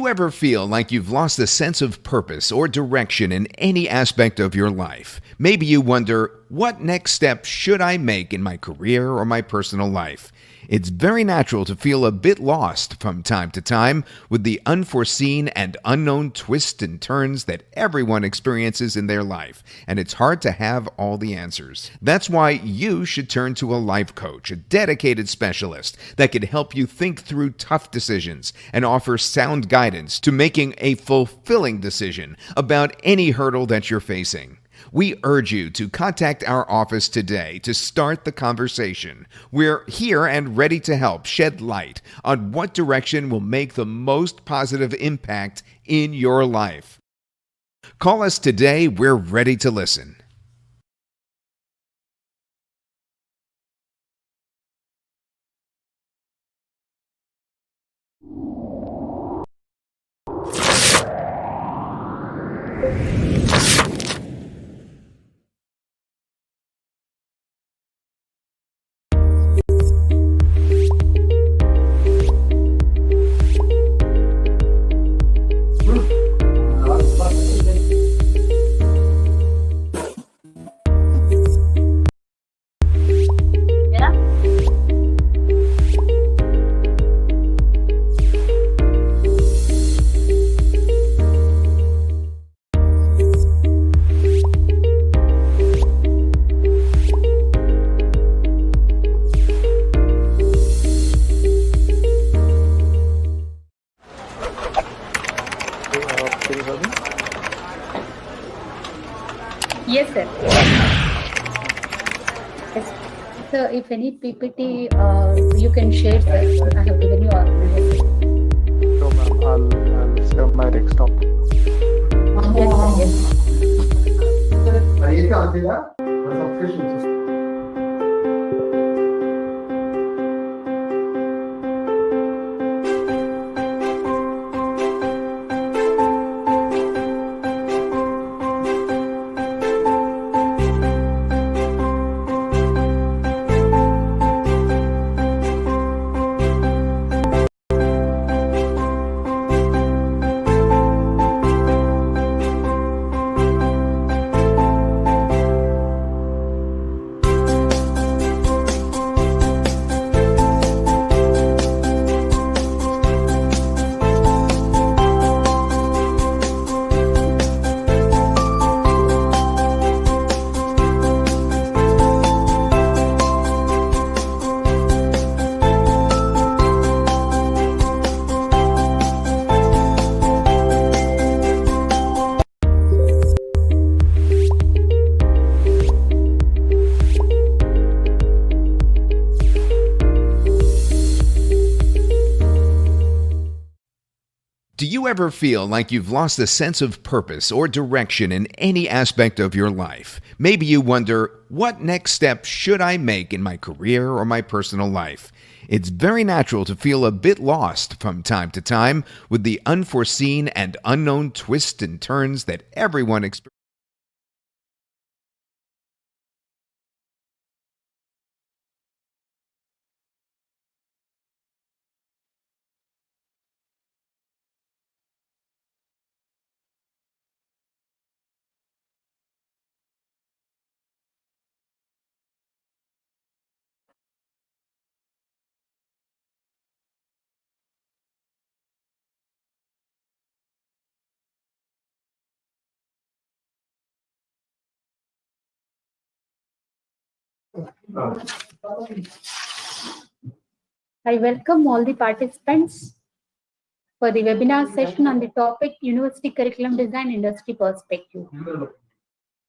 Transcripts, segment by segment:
you ever feel like you've lost a sense of purpose or direction in any aspect of your life? Maybe you wonder, what next step should I make in my career or my personal life? It's very natural to feel a bit lost from time to time with the unforeseen and unknown twists and turns that everyone experiences in their life, and it's hard to have all the answers. That's why you should turn to a life coach, a dedicated specialist that can help you think through tough decisions and offer sound guidance to making a fulfilling decision about any hurdle that you're facing. We urge you to contact our office today to start the conversation. We're here and ready to help shed light on what direction will make the most positive impact in your life. Call us today. We're ready to listen. Yes, sir. Yes. So, if any PPT you can share, sir. I have given you a. No, ma'am. I'll share my desktop. Yes, Yes. Do you ever feel like you've lost a sense of purpose or direction in any aspect of your life? Maybe you wonder, what next step should I make in my career or my personal life? It's very natural to feel a bit lost from time to time with the unforeseen and unknown twists and turns that everyone experiences. I welcome all the participants for the webinar session on the topic University Curriculum Design Industry Perspective.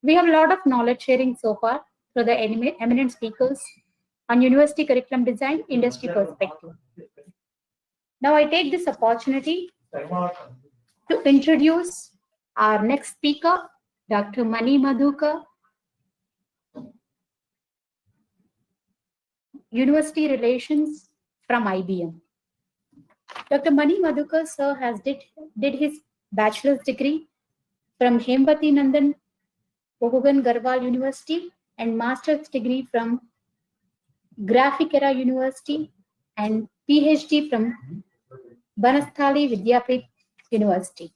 We have a lot of knowledge sharing so far through the eminent speakers on University Curriculum Design Industry Perspective. Now I take this opportunity to introduce our next speaker, Dr. Mani Madhukar, University Relations from IBM. Dr. Mani Madhukar sir has did his bachelor's degree from Hemvati Nandan Bohugan Garhwal University and master's degree from Graphicera University and PhD from Banasthali Vidyapeeth University.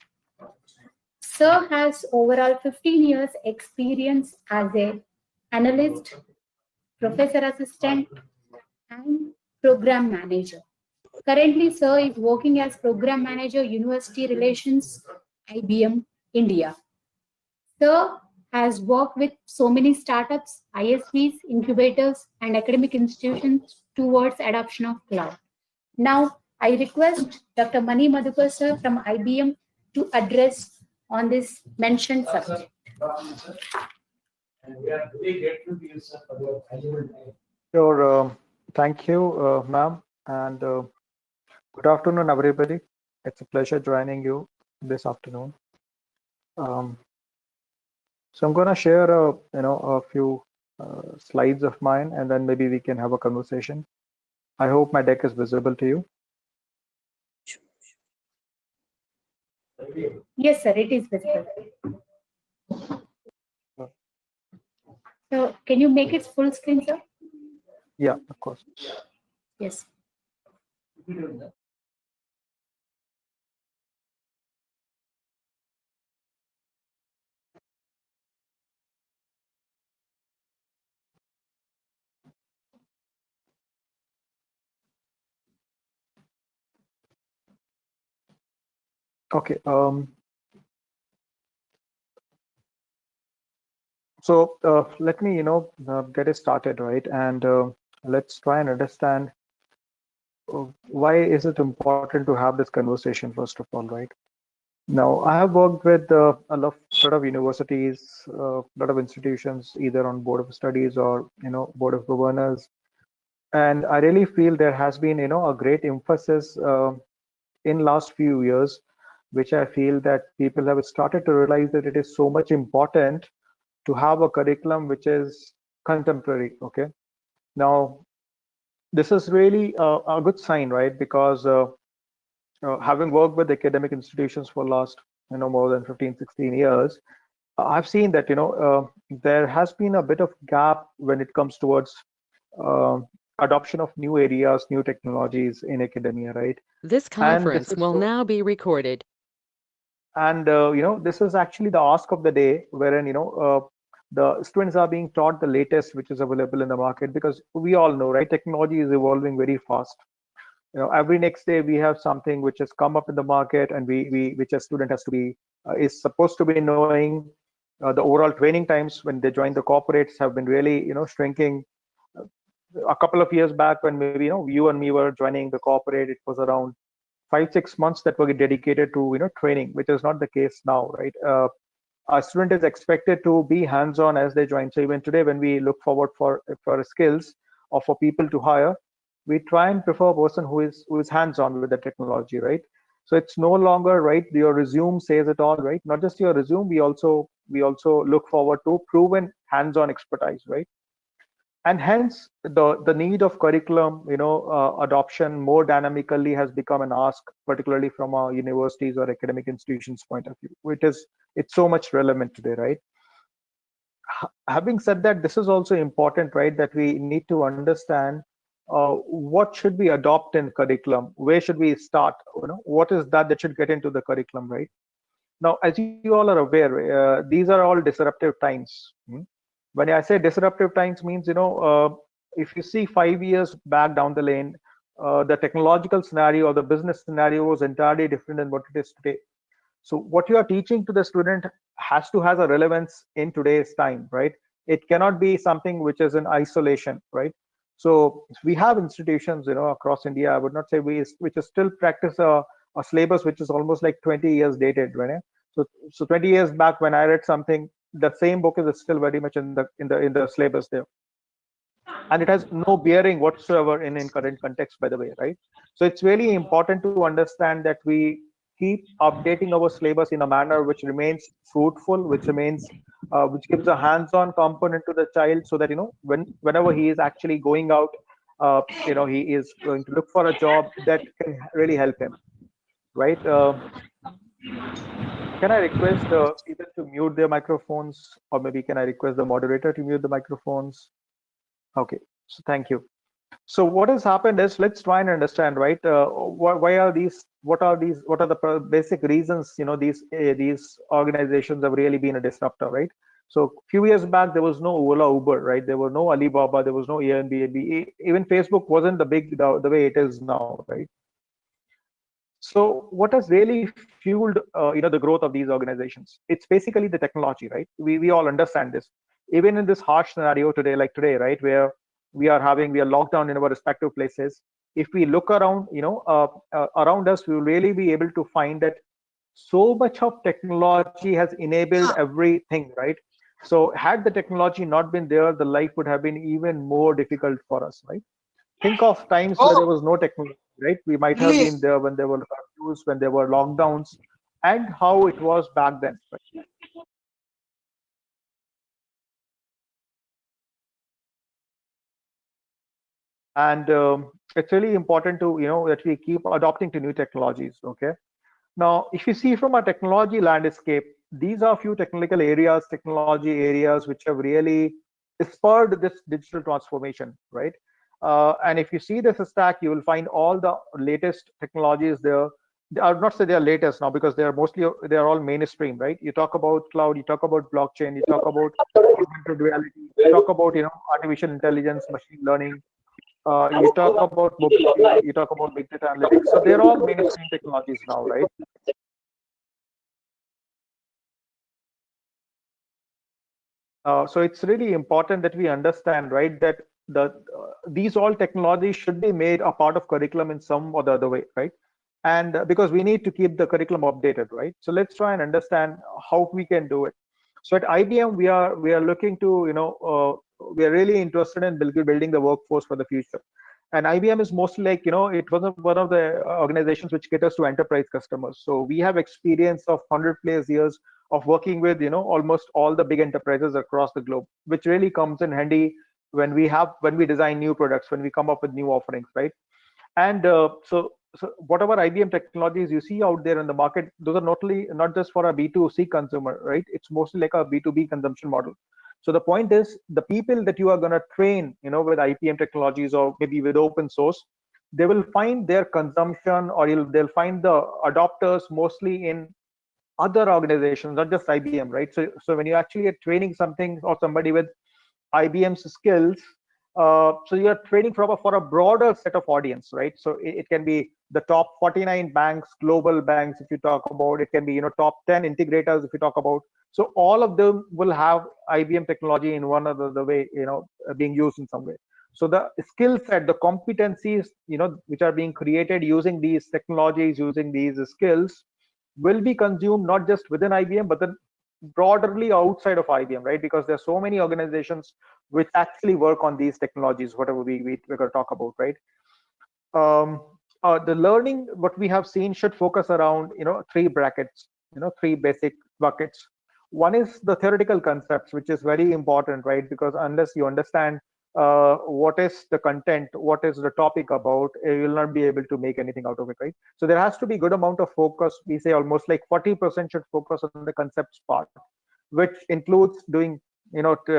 Sir has overall 15 years experience as a analyst, professor assistant, and program manager. Currently, Sir is working as program manager, University Relations, IBM, India. Sir has worked with so many startups, ISVs, incubators, and academic institutions towards adoption of cloud. Now, I request Dr. Mani Madhukar sir from IBM to address on this mentioned subject. And we are very grateful to you, sir, for your valuable time. Sure. Thank you, ma'am. And good afternoon, everybody. It's a pleasure joining you this afternoon. So I'm going to share a few slides of mine, and then maybe we can have a conversation. I hope my deck is visible to you. Yes, sir, it is visible. So, can you make it full screen, sir? Yeah, of course. Yes. Okay. So let me, get it started, right? And let's try and understand why is it important to have this conversation, first of all, right? Now, I have worked with lot of universities, a lot of institutions, either on board of studies or, board of governors. And I really feel there has been, a great emphasis in last few years, which I feel that people have started to realize that it is so much important to have a curriculum which is contemporary. Okay. Now, this is really a good sign, right? Because having worked with academic institutions for last, more than 15, 16 years, I've seen that, there has been a bit of gap when it comes towards uh, adoption of new areas, new technologies in academia, right? This conference will now be recorded. And, this is actually the ask of the day, wherein, the students are being taught the latest which is available in the market, because we all know, right, technology is evolving very fast. Every next day we have something which has come up in the market, and which a student has to be is supposed to be knowing. The overall training times when they join the corporates have been really, shrinking. A couple of years back, when maybe, you and me were joining the corporate, it was around 5-6 months that were dedicated to, training, which is not the case now, right? A student is expected to be hands-on as they join. So even today, when we look forward for skills or for people to hire, we try and prefer a person who is hands-on with the technology, right? So it's no longer, right, your resume says it all, right? Not just your resume, we also look forward to proven hands-on expertise, right? And hence the need of curriculum, adoption more dynamically has become an ask, particularly from our universities or academic institutions point of view. It's so much relevant today, right? Having said that, this is also important, right, that we need to understand what should we adopt in curriculum, where should we start, what is that should get into the curriculum, right? Now, as you all are aware, these are all disruptive times. When I say disruptive times means, if you see 5 years back down the lane, the technological scenario or the business scenario was entirely different than what it is today. So what you are teaching to the student has to have a relevance in today's time, right? It cannot be something which is in isolation, right? So we have institutions, across India, I would not say which is still practice a syllabus which is almost like 20 years dated, right? So 20 years back when I read something, the same book is still very much in the syllabus there, and it has no bearing whatsoever in current context, by the way, right? So it's really important to understand that we keep updating our syllabus in a manner which remains fruitful, which gives a hands-on component to the child, so that whenever he is actually going out, he is going to look for a job that can really help him, right? Can I request either to mute their microphones, or maybe can I request the moderator to mute the microphones? Okay, so thank you. So what has happened is, let's try and understand, right? Why are these? What are these? What are the basic reasons? These organizations have really been a disruptor, right? So a few years back, there was no Ola, Uber, right? There were no Alibaba, there was no Airbnb. Even Facebook wasn't the way it is now, right? So what has really fueled the growth of these organizations? It's basically the technology, right? We all understand this. Even in this harsh scenario today, like today, right, where we are locked down in our respective places. If we look around, around us, we will really be able to find that so much of technology has enabled everything, right? So had the technology not been there, the life would have been even more difficult for us, right? Think of times where there was no technology, right? We might have been there when there were curfews, when there were lockdowns, and how it was back then. Right? And it's really important to that we keep adopting to new technologies. Okay. Now, if you see from a technology landscape, these are a few technology areas which have really spurred this digital transformation, right? And if you see this stack, you will find all the latest technologies there. I would not say they are latest now because they are all mainstream, right? You talk about cloud, you talk about blockchain, you talk about augmented reality, you talk about artificial intelligence, machine learning. You talk about mobility, you talk about big data analytics. So they're all mainstream technologies now, right? So it's really important that we understand, right, that these all technologies should be made a part of curriculum in some or the other way, right? And because we need to keep the curriculum updated, right? So let's try and understand how we can do it. So at IBM, we are looking to, we are really interested in building the workforce for the future. And IBM is mostly like, it was one of the organizations which caters to enterprise customers. So we have experience of 100 plus years of working with almost all the big enterprises across the globe, which really comes in handy when we design new products, when we come up with new offerings, right? And so whatever IBM technologies you see out there in the market, those are not just for a B2C consumer, right? It's mostly like a B2B consumption model. So the point is, the people that you are going to train, with IBM technologies or maybe with open source, they will find their consumption, or they'll find the adopters mostly in other organizations, not just IBM, right? So when you actually are training something or somebody with IBM's skills, so you're training for a broader set of audience, right? So it can be the top 49 banks, global banks, if you talk about. It can be top 10 integrators, if you talk about. So all of them will have IBM technology in one or the way, being used in some way. So the skill set, the competencies, which are being created using these technologies, using these skills, will be consumed not just within IBM, but then broadly outside of IBM, right? Because there's so many organizations which actually work on these technologies, whatever we're going to talk about, right? The learning, what we have seen, should focus around, three brackets, three basic buckets. One is the theoretical concepts, which is very important, right? Because unless you understand what is the content, what is the topic about, you will not be able to make anything out of it, right? So there has to be good amount of focus. We say almost like 40% should focus on the concepts part, which includes doing,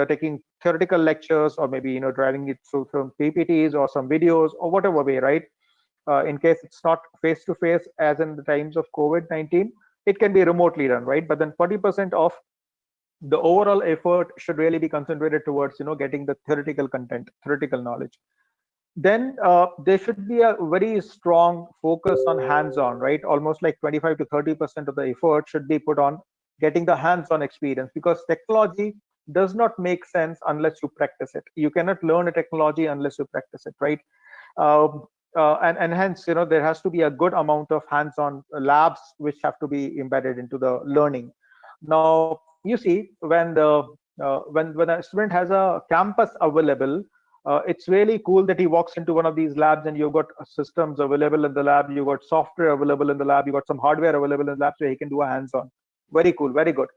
taking theoretical lectures, or maybe, driving it through some PPTs or some videos or whatever way, right? In case it's not face to face, as in the times of COVID-19, it can be remotely done, right? But then 40% of the overall effort should really be concentrated towards getting the theoretical content, theoretical knowledge. Then there should be a very strong focus on hands-on, right? Almost like 25 to 30% of the effort should be put on getting the hands-on experience, because technology does not make sense unless you practice it. You cannot learn a technology unless you practice it, right? And hence, there has to be a good amount of hands-on labs which have to be embedded into the learning. Now, you see, when a student has a campus available, it's really cool that he walks into one of these labs and you've got systems available in the lab, you've got software available in the lab, you've got some hardware available in the lab, so he can do a hands-on. Very cool, very good.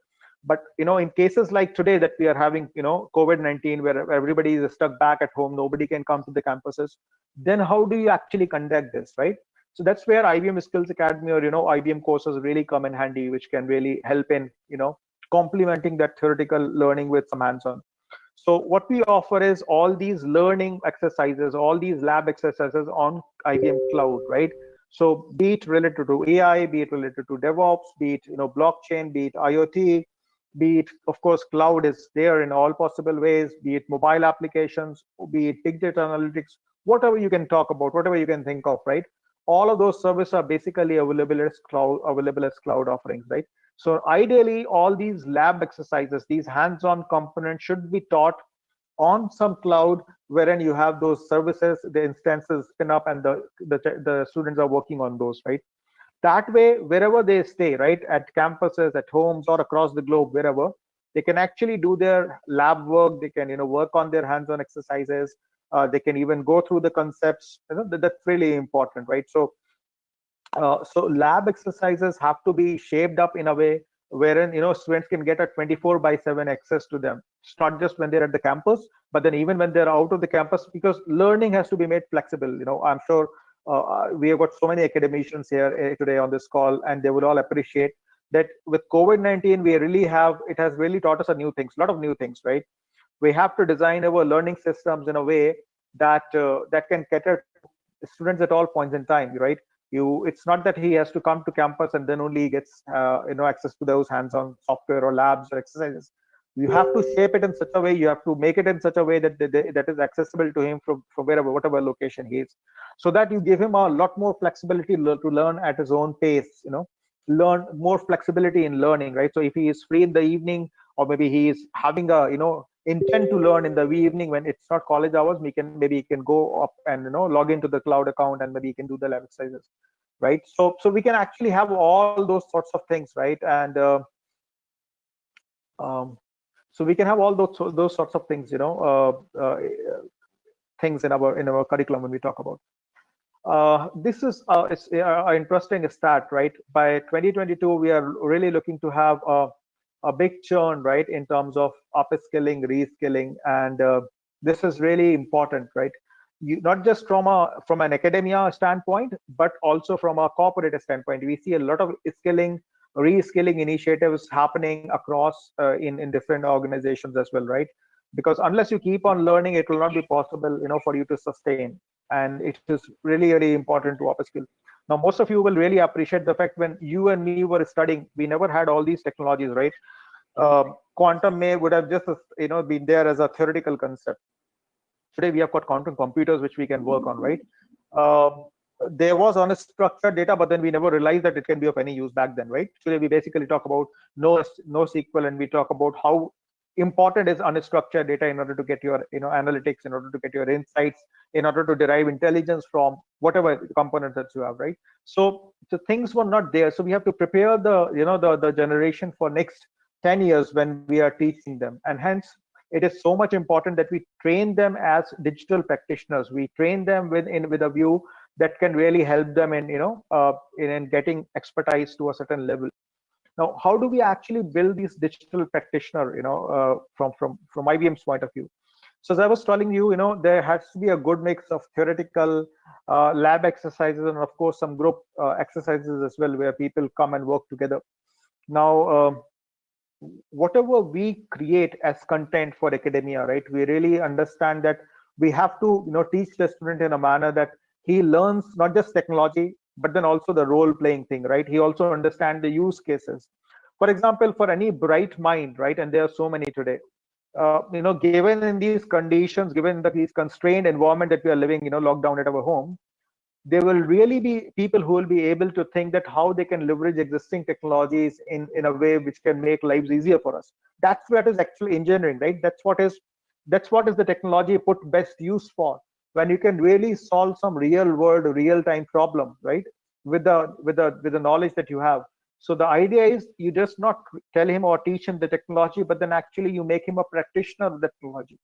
But in cases like today that we are having, COVID-19, where everybody is stuck back at home, nobody can come to the campuses, then how do you actually conduct this, right? So that's where IBM Skills Academy, or IBM courses really come in handy, which can really help in complementing that theoretical learning with some hands-on. So what we offer is all these learning exercises, all these lab exercises on IBM Cloud, right? So be it related to AI, be it related to DevOps, be it blockchain, be it IoT, be it, of course, cloud is there in all possible ways, be it mobile applications, be it big data analytics, whatever you can talk about, whatever you can think of, right? All of those services are basically available as cloud offerings, right? So ideally, all these lab exercises, these hands-on components should be taught on some cloud wherein you have those services, the instances spin up, and the students are working on those, right? That way, wherever they stay, right, at campuses, at homes, or across the globe, wherever, they can actually do their lab work. They can work on their hands-on exercises. They can even go through the concepts. That's really important, right? So lab exercises have to be shaped up in a way wherein students can get a 24/7 access to them. It's not just when they're at the campus, but then even when they're out of the campus, because learning has to be made flexible. I'm sure we have got so many academicians here today on this call, and they would all appreciate that with COVID-19, it has really taught us a lot of new things, right? We have to design our learning systems in a way that can cater to students at all points in time, right? It's not that he has to come to campus and then only he gets access to those hands-on software or labs or exercises. You have to shape it in such a way, you have to make it in such a way that is accessible to him from whatever location he is, so that you give him a lot more flexibility to learn at his own pace, learn more flexibility in learning, right? So if he is free in the evening, or maybe he is having a intent to learn in the evening when it's not college hours, maybe he can go up and log into the cloud account, and maybe he can do the lab exercises, right? So we can actually have all those sorts of things, right? And so we can have all those sorts of things, things in our curriculum when we talk about. This is it's an interesting stat, right? By 2022, we are really looking to have a big churn, right, in terms of upskilling, reskilling, and this is really important, right? Not just from an academia standpoint, but also from a corporate standpoint. We see a lot of skilling, reskilling initiatives happening across in different organizations as well, right? Because unless you keep on learning, it will not be possible, for you to sustain. And it is really, really important to upskill. Now, most of you will really appreciate the fact when you and me were studying, we never had all these technologies, right? Quantum would have just been there as a theoretical concept. Today we have got quantum computers which we can work on, right? There was unstructured data, but then we never realized that it can be of any use back then, right? Today we basically talk about NoSQL, and we talk about how important is unstructured data in order to get your analytics, in order to get your insights, in order to derive intelligence from whatever components that you have, right? So things were not there, so we have to prepare the generation for next 10 years when we are teaching them, and hence it is so much important that we train them as digital practitioners. We train them with a view that can really help them in getting expertise to a certain level. Now, how do we actually build these digital practitioner, from IBM's point of view? So as I was telling you, there has to be a good mix of theoretical lab exercises, and of course some group exercises as well, where people come and work together. Now, whatever we create as content for academia, right, we really understand that we have to teach the student in a manner that he learns not just technology, but then also the role playing thing, right? He also understands the use cases. For example, for any bright mind, right, and there are so many today, given in these conditions, given these constrained environment that we are living, locked down at our home, there will really be people who will be able to think that how they can leverage existing technologies in a way which can make lives easier for us. That's what is actually engineering, right? That's what is the technology put best use for, when you can really solve some real world, real time problem, right, with the knowledge that you have. So the idea is you just not tell him or teach him the technology, but then actually you make him a practitioner of the technology.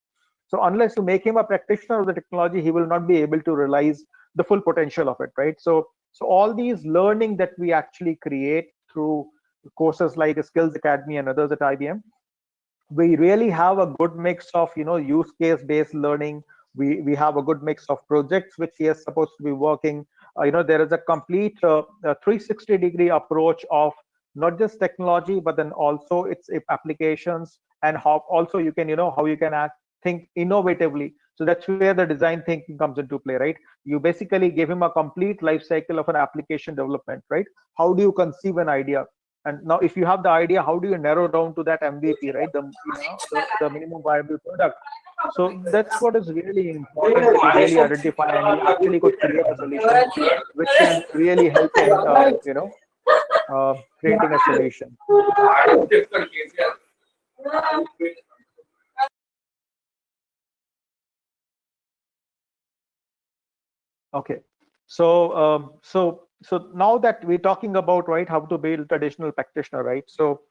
So unless you make him a practitioner of the technology, he will not be able to realize the full potential of it, right? So all these learning that we actually create through courses like Skills Academy and others at IBM, we really have a good mix of use case based learning. We have a good mix of projects which he is supposed to be working. There is a complete 360-degree approach of not just technology, but then also its applications, and how also you can how you can think innovatively. So that's where the design thinking comes into play, right? You basically give him a complete life cycle of an application development, right? How do you conceive an idea? And now, if you have the idea, how do you narrow down to that MVP, right? The minimum viable product. So that's what is really important, that you really identify and you actually could create a solution which can really help in, creating a solution. Okay, so now that we're talking about, right, how to build traditional practitioner, right? So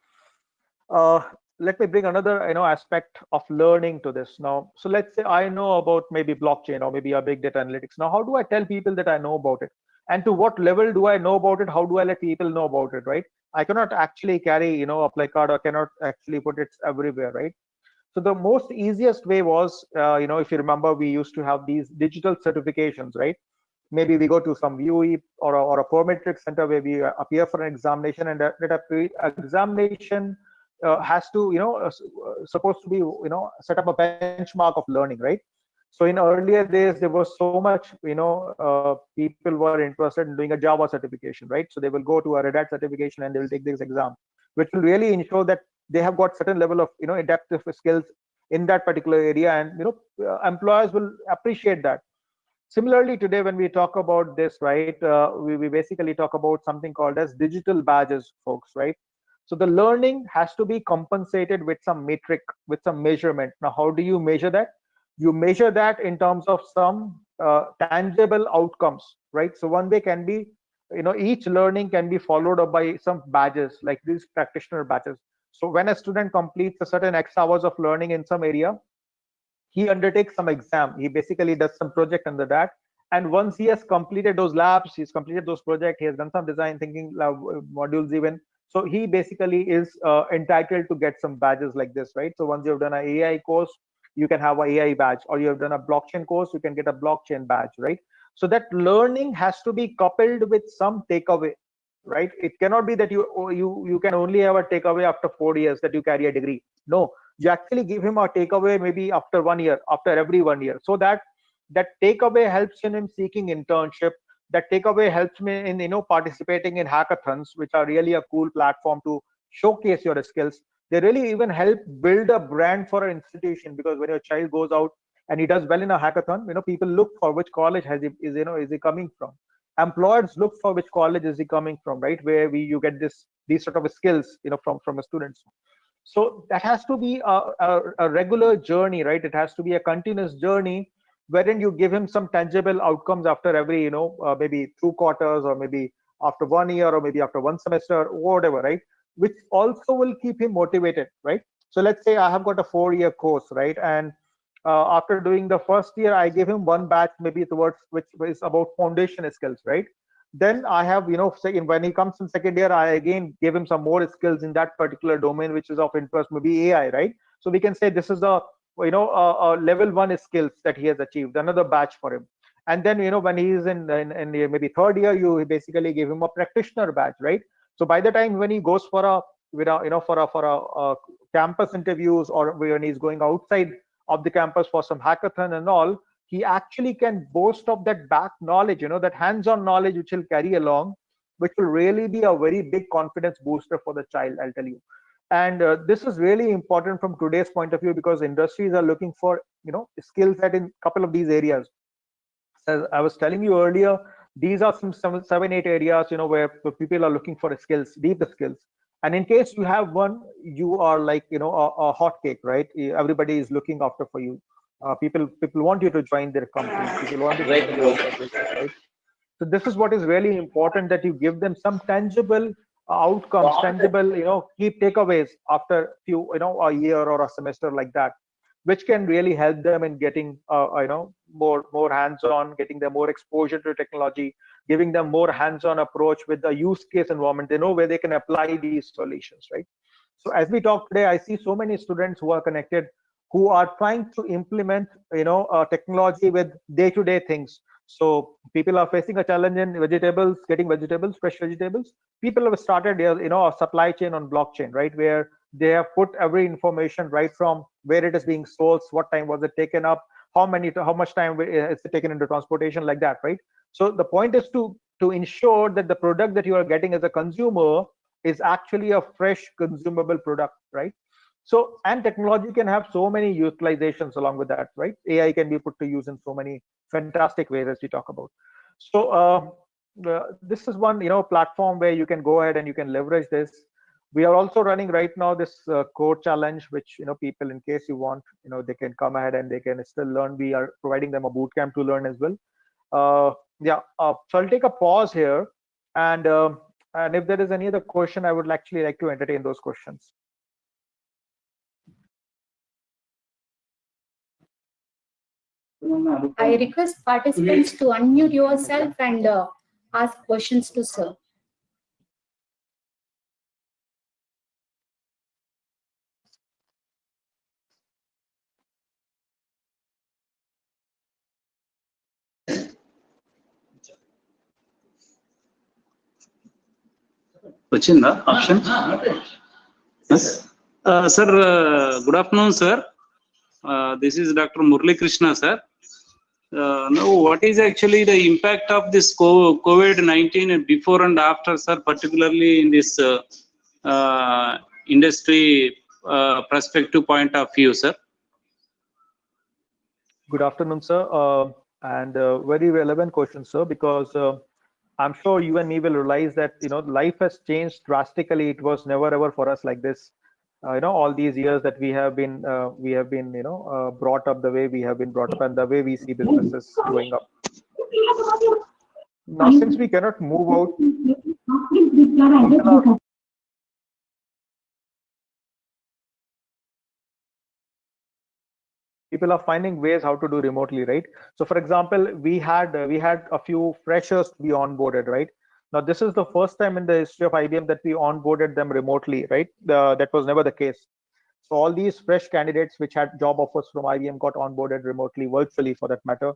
let me bring another aspect of learning to this now. So let's say I know about maybe blockchain or maybe a big data analytics. Now, how do I tell people that I know about it? And to what level do I know about it? How do I let people know about it, right? I cannot actually carry a placard, or cannot actually put it everywhere, right? So the most easiest way was, if you remember, we used to have these digital certifications, right? Maybe we go to some UE or a parametric center where we appear for an examination, and that examination has to, supposed to be, set up a benchmark of learning, right? So in earlier days, there was so much, people were interested in doing a Java certification, right? So they will go to a Red Hat certification and they will take this exam, which will really ensure that they have got certain level of, adaptive skills in that particular area, and employers will appreciate that. Similarly, today when we talk about this, right, we basically talk about something called as digital badges, folks, right? So the learning has to be compensated with some metric, with some measurement. Now, how do you measure that? You measure that in terms of some tangible outcomes, right? So one way can be, each learning can be followed up by some badges, like these practitioner badges. So when a student completes a certain X hours of learning in some area, he undertakes some exam. He basically does some project under that. And once he has completed those labs, he's completed those projects, he has done some design thinking modules even. So he basically is entitled to get some badges like this, right? So once you've done an AI course, you can have an AI badge, or you have done a blockchain course, you can get a blockchain badge, right? So that learning has to be coupled with some takeaway, right? It cannot be that you can only have a takeaway after 4 years that you carry a degree. No, you actually give him a takeaway maybe after 1 year, after every 1 year, so that takeaway helps in him seeking internship. That takeaway helps me in participating in hackathons, which are really a cool platform to showcase your skills. They really even help build a brand for an institution, because when your child goes out and he does well in a hackathon, people look for which college is he coming from. Employers look for which college is he coming from, right? Where you get these sort of skills from a student. So that has to be a regular journey, right? It has to be a continuous journey, wherein you give him some tangible outcomes after every, maybe 2 quarters, or maybe after 1 year, or maybe after 1 semester, or whatever, right? Which also will keep him motivated, right? So let's say I have got a 4-year course, right? And after doing the first year, I give him one batch, maybe towards which is about foundation skills, right? Then I have, when he comes in second year, I again give him some more skills in that particular domain, which is of interest, maybe AI, right? So we can say this is a level 1 skills that he has achieved, another batch for him. And then, when he is in maybe third year, you basically give him a practitioner batch, right? So by the time when he goes for a campus interviews, or when he's going outside of the campus for some hackathon and all, he actually can boast of that back knowledge, that hands-on knowledge, which he'll carry along, which will really be a very big confidence booster for the child, I'll tell you. And this is really important from today's point of view, because industries are looking for skills set in a couple of these areas. As I was telling you earlier, these are some 7-8 areas where people are looking for skills, deep skills. And in case you have one, you are like a hot cake, right? Everybody is looking after for you. People want you to join their company. People want you to join their organization, right? So this is what is really important, that you give them some tangible outcomes, tangible key takeaways after a year or a semester like that, which can really help them in getting more hands-on, getting them more exposure to technology, giving them more hands-on approach with the use case environment. They know where they can apply these solutions, right? So as we talk today, I see so many students who are connected, who are trying to implement technology with day-to-day things. So people are facing a challenge in getting vegetables, fresh vegetables. People have started a supply chain on blockchain, right, where They have put every information right from where it is being sourced, what time was it taken up, how much time is it taken into transportation, like that, right? So the point is to ensure that the product that you are getting as a consumer is actually a fresh consumable product, right? So, and technology can have so many utilizations along with that, right? AI can be put to use in so many fantastic ways, as we talk about. So this is one, platform where you can go ahead and you can leverage this. We are also running right now this code challenge, which people, in case you want, they can come ahead and they can still learn. We are providing them a boot camp to learn as well. Yeah, so I'll take a pause here, and if there is any other question, I would actually like to entertain those questions. I request participants to unmute yourself and ask questions to sir. వచ్చిందా option? Sir, good afternoon, sir. This is Dr. Murli Krishna, sir. Now, what is actually the impact of this COVID-19 before and after, sir, particularly in this industry perspective point of view, sir? Good afternoon, sir, and very relevant question, sir, because I'm sure you and me will realize that life has changed drastically. It was never ever for us like this. All these years that we have been brought up the way we have been brought up, and the way we see businesses growing up. Now, since we cannot move out, people are finding ways how to do remotely, right? So, for example, we had a few freshers to be onboarded, right? Now, this is the first time in the history of IBM that we onboarded them remotely, right? That was never the case. So all these fresh candidates which had job offers from IBM got onboarded remotely, virtually for that matter.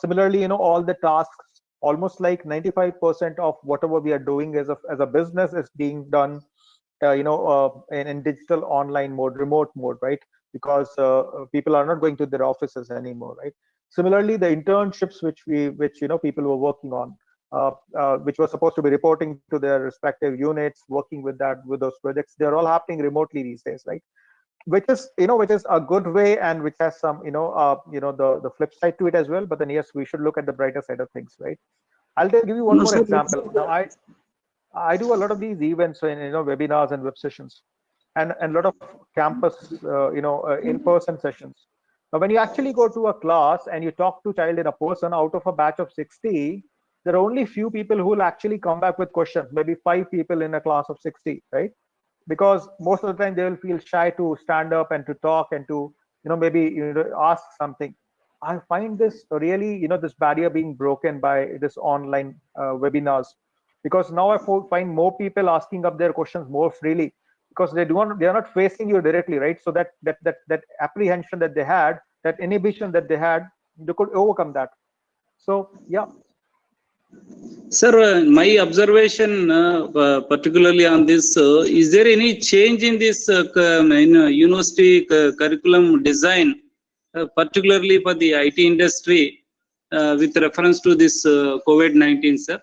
Similarly, all the tasks, almost like 95% of whatever we are doing as a business is being done, in digital online mode, remote mode, right? Because people are not going to their offices anymore, right? Similarly, the internships which people were working on, which was supposed to be reporting to their respective units, working with those projects, they're all happening remotely these days, right? Which is a good way, and which has some the flip side to it as well. But then yes, we should look at the brighter side of things, right? I'll give you one more example. Now I do a lot of these events in webinars and web sessions, and a lot of campus in-person sessions. Now when you actually go to a class and you talk to child in a person, out of a batch of 60, there are only few people who will actually come back with questions, maybe 5 people in a class of 60, right? Because most of the time they will feel shy to stand up and to talk and to maybe ask something. I find this really this barrier being broken by this online webinars, because now I find more people asking up their questions more freely, because they are not facing you directly, right? So that apprehension that they had, that inhibition that they had, they could overcome that. So yeah. Sir, my observation, particularly on this, is there any change in this university curriculum design, particularly for the IT industry, with reference to this COVID-19, sir?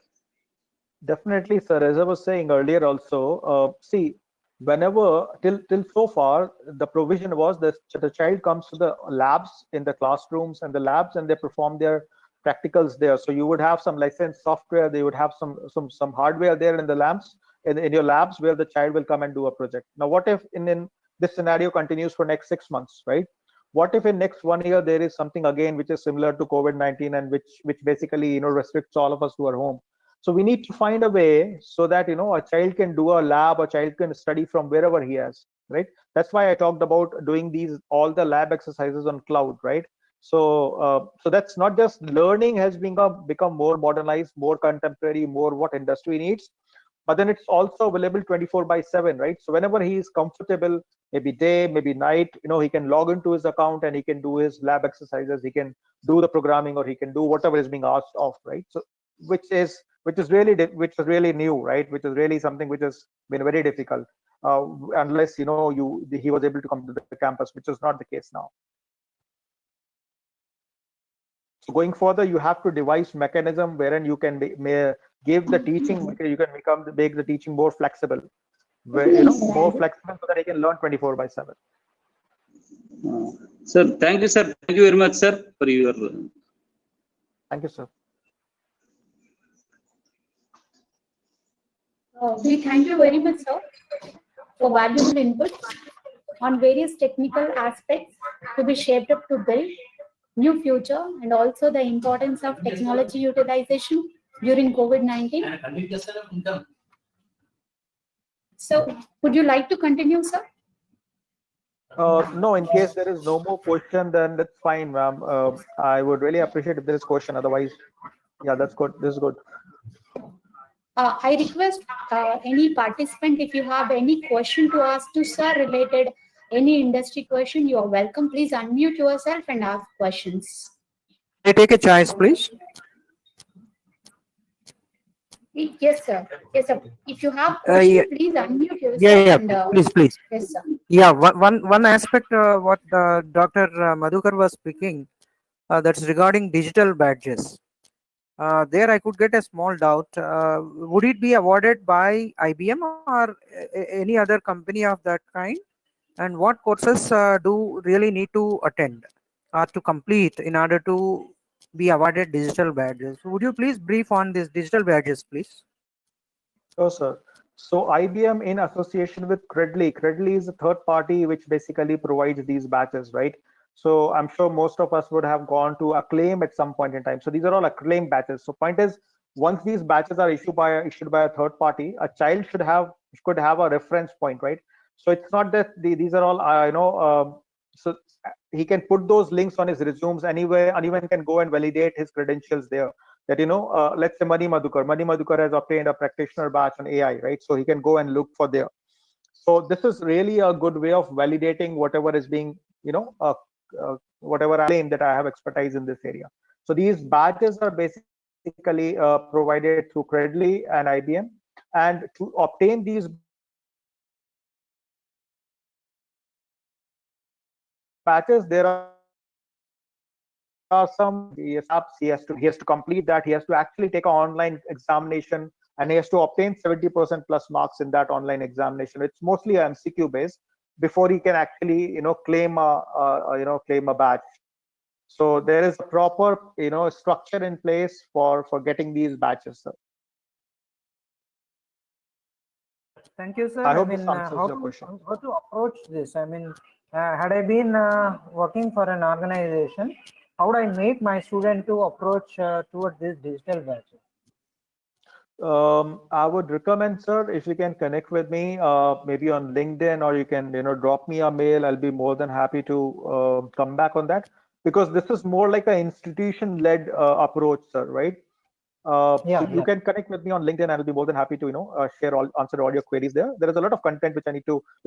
Definitely, sir. As I was saying earlier, also, see, whenever till so far, the provision was that the child comes to the labs in the classrooms and the labs, and they perform their practicals there. So you would have some licensed software, they would have some hardware there in the labs, in your labs, where the child will come and do a project. Now, what if in this scenario continues for next 6 months, right? What if in next 1 year there is something again which is similar to COVID-19 and which basically restricts all of us who are home? So we need to find a way so that a child can do a lab, a child can study from wherever he is, right? That's why I talked about doing all the lab exercises on cloud, right? So that's not just learning has become more modernized, more contemporary, more what industry needs, but then it's also available 24/7, right? So whenever he is comfortable, maybe day, maybe night, he can log into his account and he can do his lab exercises, he can do the programming, or he can do whatever is being asked of, right? So which is really new, right? Which is really something which has been very difficult. unless he was able to come to the campus, which is not the case now. So going further, you have to devise mechanism wherein you can give the teaching, you can make the teaching more flexible, more flexible, so that he can learn 24/7. Sir, thank you, sir. Thank you very much, sir, for your. Thank you, sir. We thank you very much, sir, for valuable input on various technical aspects to be shaped up to build new future, and also the importance of technology utilization during COVID-19. So, would you like to continue, sir? No, in case there is no more question, then that's fine, ma'am. I would really appreciate if there is question. Otherwise, yeah, that's good. This is good. I request any participant, if you have any question to ask to sir related any industry question, you are welcome. Please unmute yourself and ask questions. I take a choice, please. Yes, sir. Yes, sir. If you have question, Yeah. please unmute yourself. Yeah, And, please. Yes, sir. Yeah, one aspect what Dr. Madhukar was speaking, that's regarding digital badges. There I could get a small doubt. Would it be awarded by IBM or any other company of that kind? And what courses do really need to attend or to complete in order to be awarded digital badges? Would you please brief on these digital badges, please? Sure, sir. So IBM, in association with Credly is a third party which basically provides these badges, right? So I'm sure most of us would have gone to Acclaim at some point in time. So these are all Acclaim badges. So point is, once these badges are issued by a third party, a child could have a reference point, right? So it's not that these are all so he can put those links on his resumes anywhere. Anyone can go and validate his credentials there. That let's say Mani Madhukar has obtained a practitioner badge on AI, right? So he can go and look for there. So this is really a good way of validating whatever is being whatever I claim that I have expertise in this area. So these badges are basically provided through Credly and IBM, and to obtain these badges, there are some steps he has to complete that. He has to actually take an online examination, and he has to obtain 70% plus marks in that online examination. It's mostly MCQ based before he can actually claim a badge. So there is a proper structure in place for getting these badges, sir. Thank you, sir. I hope this answers your question. How to approach this? I mean, had I been working for an organization, how would I make my student to approach toward this digital badges? I would recommend, sir, if you can connect with me, maybe on LinkedIn, or you can drop me a mail. I'll be more than happy to come back on that, because this is more like an institution-led approach, sir, right? So you can connect with me on LinkedIn, and I'll be more than happy to answer all your queries there. There is a lot of content which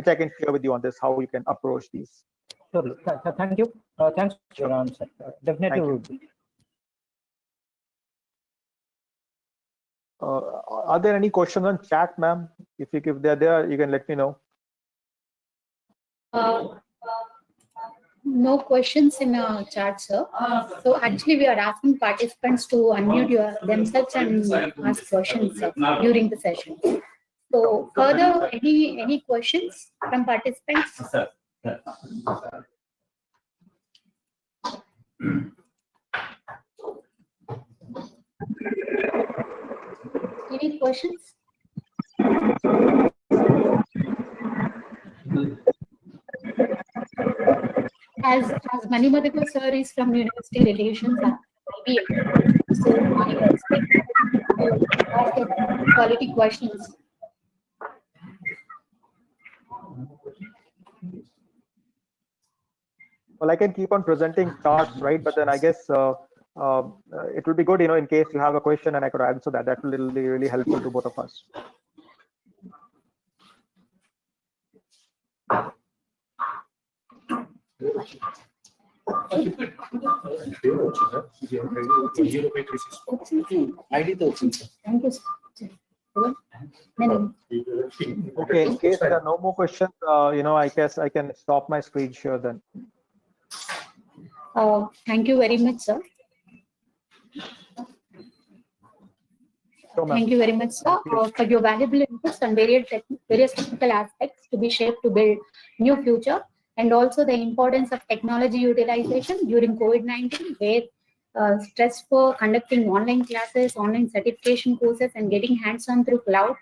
I can share with you on this, how you can approach these. Sure. Thank you. Thanks for your answer. Definitely would be. Are there any questions on chat, ma'am? If they're there, you can let me know. No questions in chat, sir. So actually, we are asking participants to unmute themselves and ask questions during the session. So further, any questions from participants? Any questions? As Mani Madhukar sir is from University Relations at IBM, so I expect to ask quality questions. Well, I can keep on presenting charts, right? But then I guess it will be good, in case you have a question and I could answer that. That will be really helpful to both of us. Thank you, sir. Then, Okay, in case there are no more questions, I guess I can stop my screen share then. thank you very much, sir. Sure, ma'am. Thank you very much, sir, for your valuable inputs on various technical aspects to be shaped to build new future, and also the importance of technology utilization during COVID-19, where stress for conducting online classes, online certification courses, and getting hands-on through cloud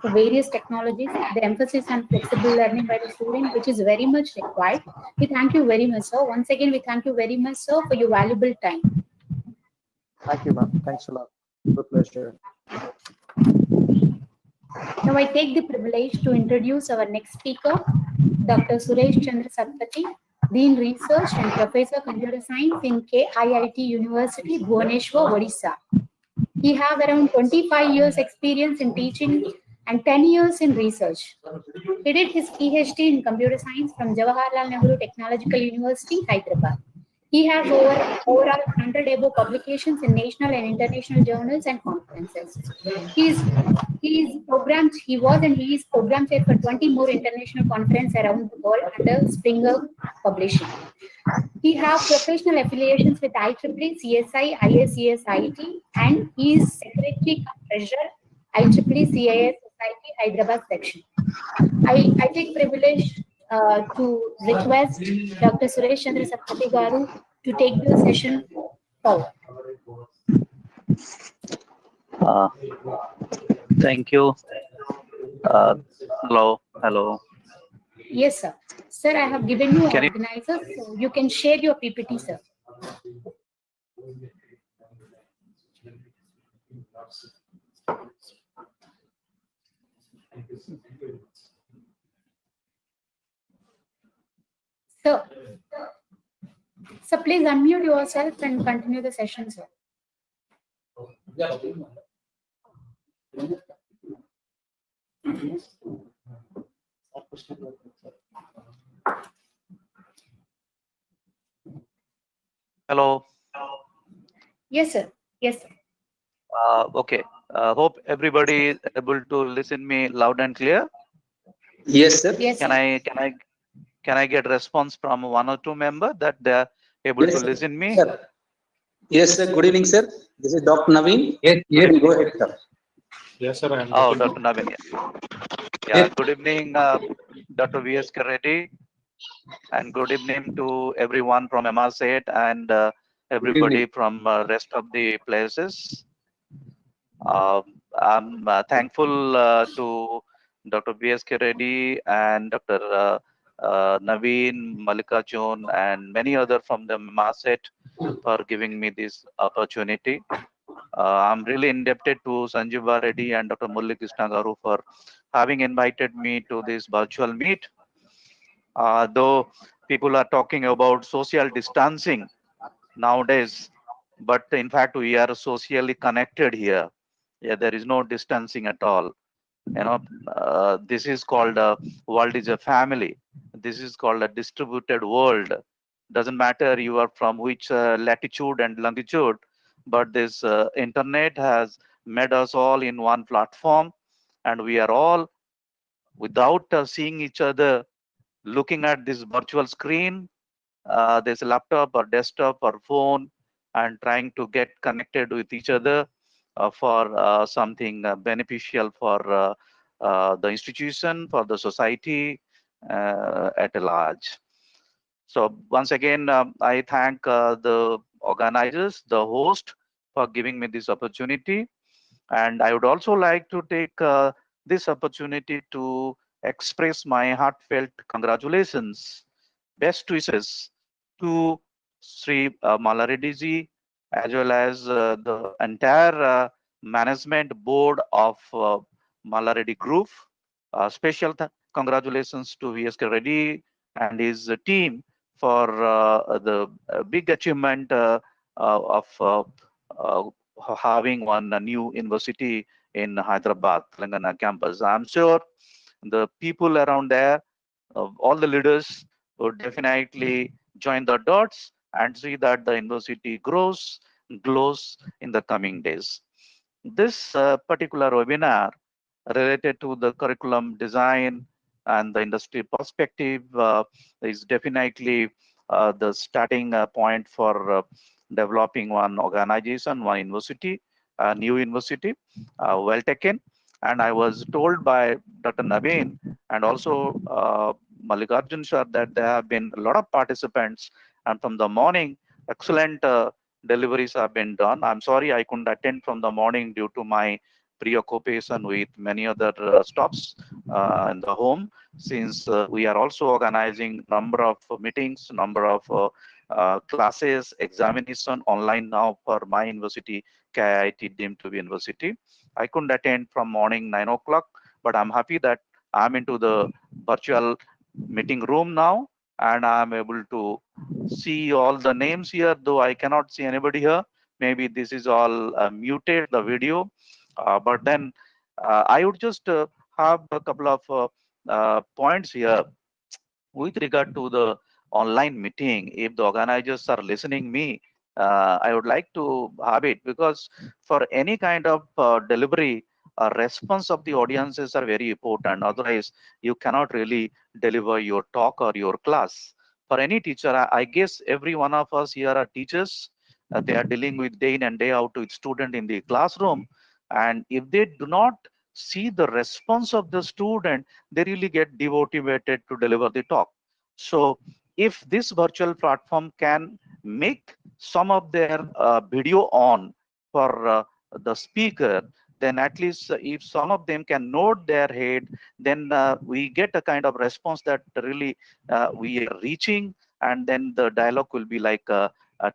for various technologies, the emphasis on flexible learning by the student, which is very much required. We thank you very much, sir. Once again, we thank you very much, sir, for your valuable time. Thank you, ma'am. Thanks a lot. It's a pleasure. Now I take the privilege to introduce our next speaker, Dr. Suresh Chandra Satpathy, Dean Research and Professor Computer Science in KIIT University, Bhubaneswar, Odisha. He has around 25 years experience in teaching and 10 years in research. He did his PhD in computer science from Jawaharlal Nehru Technological University, Hyderabad. He has overall 100 above publications in national and international journals and conferences. He was and he is program chair for 20 more international conferences around the world under Springer Publishing. He has professional affiliations with IEEE, CSI, ISCSIT, and he is Secretary Treasurer, IEEE CIS Society, Hyderabad section. I take privilege to request Dr. Suresh Chandra Satpathy Garu to take the session forward. Thank you. Hello. Yes, sir. Sir, I have given you Can you- organizer, so you can share your PPT, sir. So please unmute yourself and continue the session, sir. Hello. Yes, sir. Yes, sir. Okay. Hope everybody is able to listen me loud and clear. Yes, sir. Yes, Can sir. I get response from one or two member that they are able Yes, to sir. listen me? Sir. Yes, sir. Good evening, sir. This is Dr. Naveen. Yes. Go ahead, sir. Yes, sir. Oh, Dr. Navin. Yeah. Good evening, Dr. V.S. Reddy, and good evening to everyone from MRSET and everybody from rest of the places. I'm thankful to Dr. V.S. Reddy and Dr. Naveen, Mallikarjun, and many other from the MRSET for giving me this opportunity. I'm really indebted to Sanjeeva Reddy and Dr. Murali Krishna Garu for having invited me to this virtual meet. Though people are talking about social distancing nowadays, but in fact we are socially connected here. Yeah, there is no distancing at all. This is called world is a family. This is called a distributed world. Doesn't matter you are from which latitude and longitude, but this internet has made us all in one platform, and we are all without seeing each other, looking at this virtual screen, this laptop or desktop or phone, and trying to get connected with each other for something beneficial for the institution, for the society at large. So once again, I thank the organizers, the host, for giving me this opportunity. And I would also like to take this opportunity to express my heartfelt congratulations, best wishes to Sri Malareddy ji, as well as the entire management board of Malareddy Group. Special congratulations to V.S.K. Reddy and his team for the big achievement of having one new university in Hyderabad, Telangana campus. I'm sure the people around there, all the leaders would definitely join the dots and see that the university grows, glows in the coming days. This particular webinar related to the curriculum design and the industry perspective is definitely the starting point for developing one organization, one university, a new university, well taken. And I was told by Dr. Naveen and also Mallikarjun sir that there have been a lot of participants, and from the morning, excellent deliveries have been done. I'm sorry I couldn't attend from the morning due to my preoccupation with many other stops in the home, since we are also organizing number of meetings, number of classes, examination online now for my university, KIIT deemed to be university. I couldn't attend from morning 9 o'clock, but I'm happy that I'm into the virtual meeting room now, and I'm able to see all the names here, though I cannot see anybody here. Maybe this is all muted, the video. But then I would just have a couple of points here with regard to the online meeting. If the organizers are listening me, I would like to have it, because for any kind of delivery, response of the audiences are very important. Otherwise, you cannot really deliver your talk or your class. For any teacher, I guess every one of us here are teachers. They are dealing with day in and day out with student in the classroom. And if they do not see the response of the student, they really get demotivated to deliver the talk. So if this virtual platform can make some of their video on for the speaker, then at least if some of them can nod their head, then we get a kind of response that really we are reaching, and then the dialogue will be like a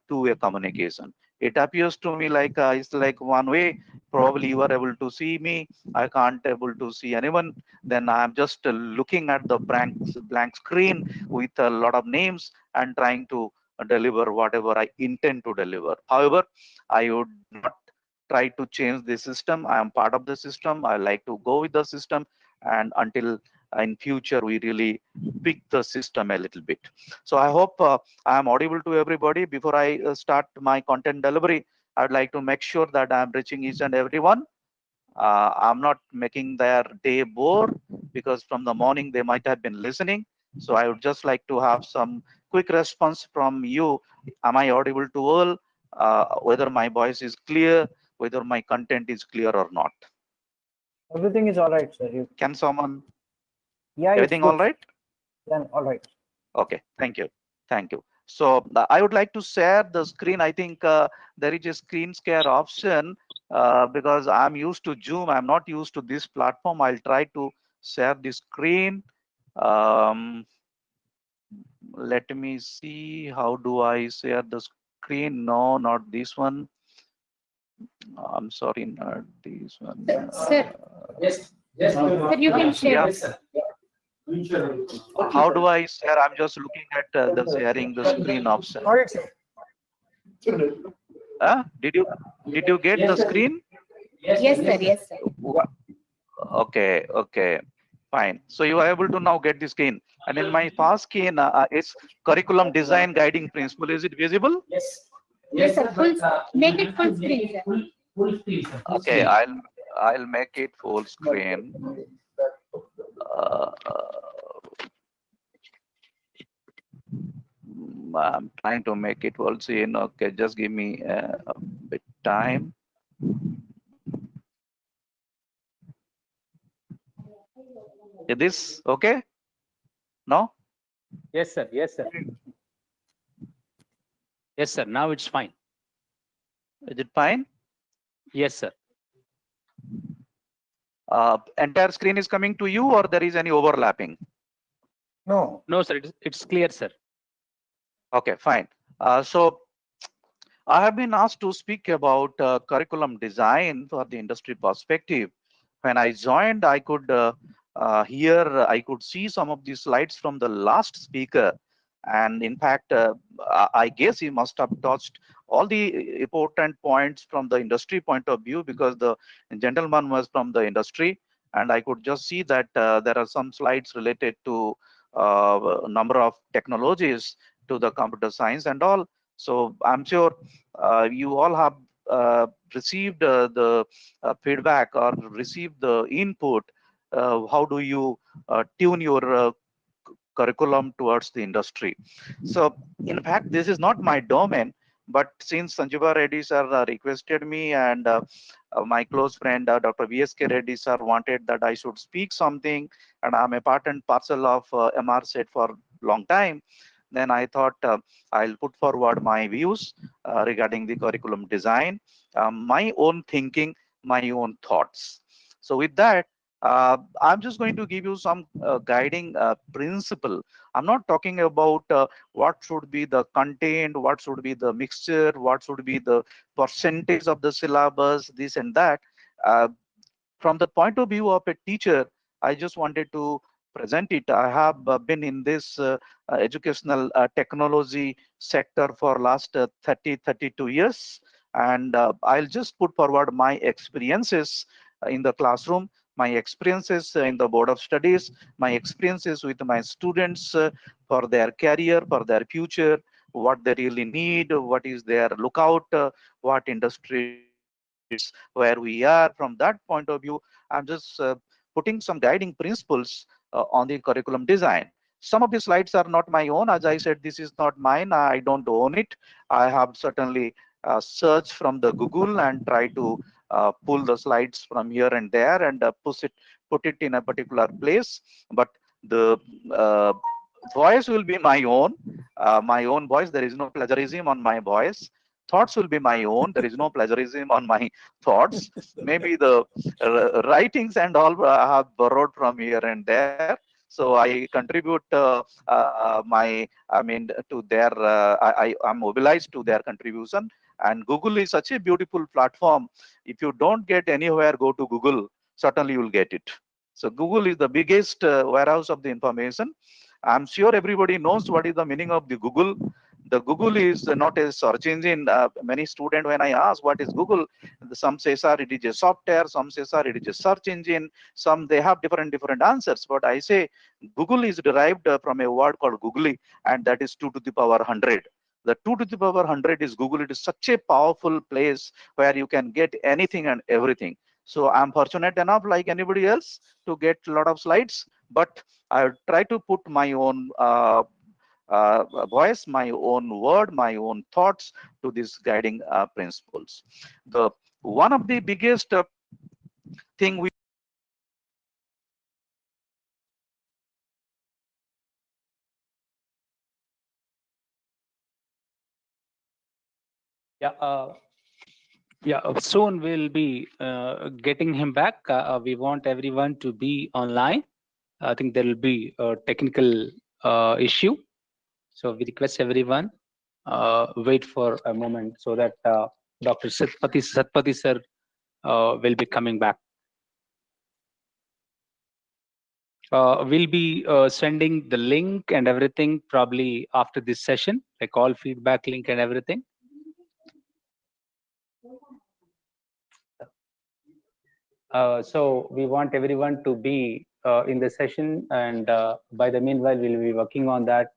two-way communication. It appears to me like it's like one way. Probably you are able to see me, I can't able to see anyone. Then I'm just looking at the blank screen with a lot of names and trying to deliver whatever I intend to deliver. However, I would not try to change the system. I am part of the system. I like to go with the system, and until in future we really pick the system a little bit. So I hope I am audible to everybody. Before I start my content delivery, I'd like to make sure that I'm reaching each and everyone. I'm not making their day bore, because from the morning they might have been listening. So I would just like to have some quick response from you. Am I audible to all? Whether my voice is clear, whether my content is clear or not. Everything is all right, sir. Can someone? Yeah, everything all right? Then all right. Okay, thank you. Thank you. So I would like to share the screen. I think there is a screen share option because I'm used to Zoom. I'm not used to this platform. I'll try to share the screen. Let me see. How do I share the screen? No, not this one. I'm sorry, not this one. Sir, sir, you can share. Yeah. How do I share? I'm just looking at the sharing the screen option. All right, sir. Did you get the screen? Yes, sir. Yes, sir. Okay, okay, fine. So you are able to now get the screen. And in my first screen, it's curriculum design guiding principle. Is it visible? Yes. Yes, sir. Make it full screen, sir. Full screen, sir. Okay, I'll make it full screen. I'm trying to make it full screen. Okay, just give me a bit time. Is this okay? No? Yes, sir. Yes, sir. Yes, sir. Now it's fine. Is it fine? Yes, sir. Entire screen is coming to you, or there is any overlapping? No. No, sir. It's clear, sir. Okay, fine. So I have been asked to speak about curriculum design for the industry perspective. When I joined, I could I could see some of the slides from the last speaker. And in fact, I guess he must have touched all the important points from the industry point of view, because the gentleman was from the industry. And I could just see that there are some slides related to a number of technologies, to the computer science and all. So I'm sure you all have received the feedback or received the input, how do you tune your curriculum towards the industry? So in fact, this is not my domain, but since Sanjiva Reddy sir requested me, and my close friend Dr. VSK Reddy sir wanted that I should speak something, and I'm a part and parcel of MR set for long time, then I thought I'll put forward my views regarding the curriculum design, my own thinking, my own thoughts. So with that, I'm just going to give you some guiding principle. I'm not talking about what should be the content, what should be the mixture, what should be the percentage of the syllabus, this and that. Uh, from the point of view of a teacher, I just wanted to present it. I have been in this educational technology sector for last 32 years, and I'll just put forward my experiences in the classroom, my experiences in the board of studies, my experiences with my students for their career, for their future, what they really need, what is their lookout, what industry requires, where we are. From that point of view, I'm just putting some guiding principles on the curriculum design. Some of the slides are not my own. As I said, this is not mine. I don't own it. I have certainly searched from the Google and try to pull the slides from here and there and put it in a particular place. But the voice will be my own voice. There is no plagiarism on my voice. Thoughts will be my own. There is no plagiarism on my thoughts. Maybe the writings and all I have borrowed from here and there. So I contribute to their, I'm mobilized to their contribution. And Google is such a beautiful platform. If you don't get anywhere, go to Google. Certainly you will get it. So Google is the biggest warehouse of the information. I'm sure everybody knows what is the meaning of the Google. The Google is not a search engine. Many students, when I ask what is Google, some say, sir, it is a software. Some say, sir, it is a search engine. Some they have different answers. But I say Google is derived from a word called googly, and that is 2 to the power 100. The 2 to the power 100 is Google. It is such a powerful place where you can get anything and everything. So I'm fortunate enough, like anybody else, to get a lot of slides, but I try to put my own voice, my own word, my own thoughts to these guiding principles. The one of the biggest thing we Soon we'll be getting him back. We want everyone to be online. I think there will be a technical issue. So we request everyone wait for a moment so that Dr. Satpathy sir will be coming back. We'll be sending the link and everything probably after this session, like all feedback link and everything. So we want everyone to be in the session, and by the meanwhile, we'll be working on that.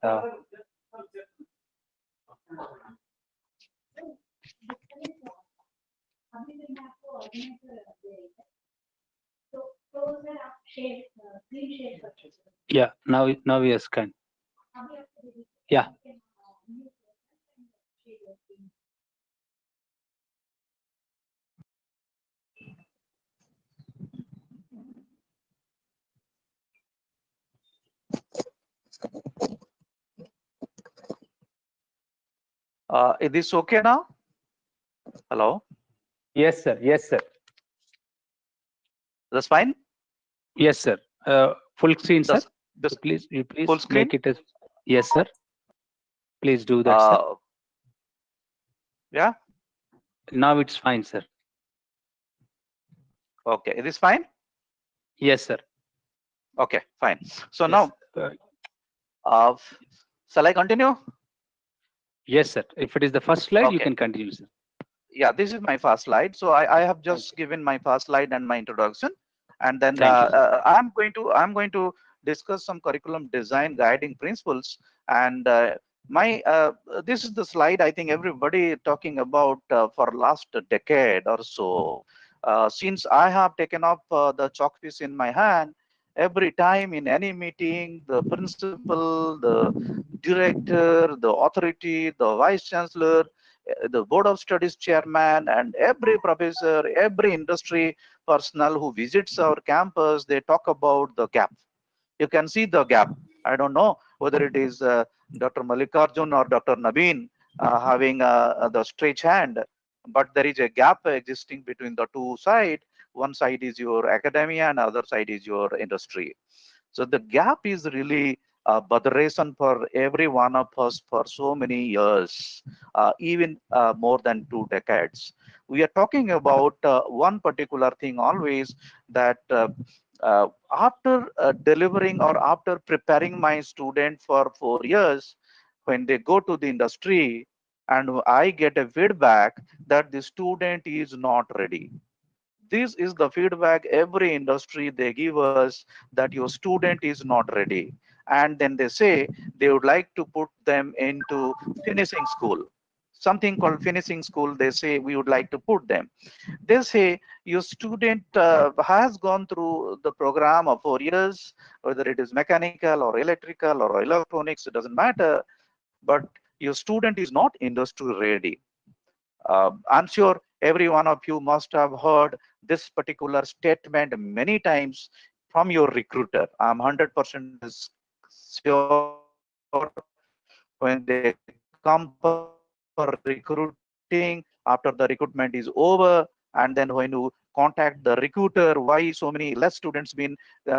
Yeah, now yes, can. Yeah. is this okay now? Hello? Yes, sir. Yes, sir. That's fine? Yes, sir. Full screen, sir. This Please full screen? make it as. Yes, sir. Please do that, sir. Yeah. Now it's fine, sir. Okay. Is this fine? Yes, sir. Okay, fine. So Yes. now, shall I continue? Yes, sir. If it is the first slide, you Okay. can continue, sir. Yeah, this is my first slide. So I have just given my first slide and my introduction, and then Thank you, I'm going to discuss some curriculum design guiding principles, and My this is the slide I think everybody talking about for last decade or so. Since I have taken up the chalk piece in my hand, every time in any meeting, the principal, the director, the authority, the vice chancellor, the board of studies chairman, and every professor, every industry personnel who visits our campus, they talk about the gap. You can see the gap. I don't know whether it is Dr. Mallikarjun or Dr. Naveen having the stretch hand, but there is a gap existing between the two sides. One side is your academia and other side is your industry. So the gap is really botheration for every one of us for so many years, even more than 2 decades. We are talking about one particular thing always, that after delivering or after preparing my student for 4 years, when they go to the industry and I get a feedback that the student is not ready. This is the feedback every industry they give us, that your student is not ready. And then they say they would like to put them into finishing school. Something called finishing school, they say we would like to put them. They say your student has gone through the program of 4 years, whether it is mechanical or electrical or electronics, it doesn't matter, but your student is not industry ready. I'm sure every one of you must have heard this particular statement many times from your recruiter. I'm 100% sure when they come for recruiting, after the recruitment is over, and then when you contact the recruiter, why so many less students been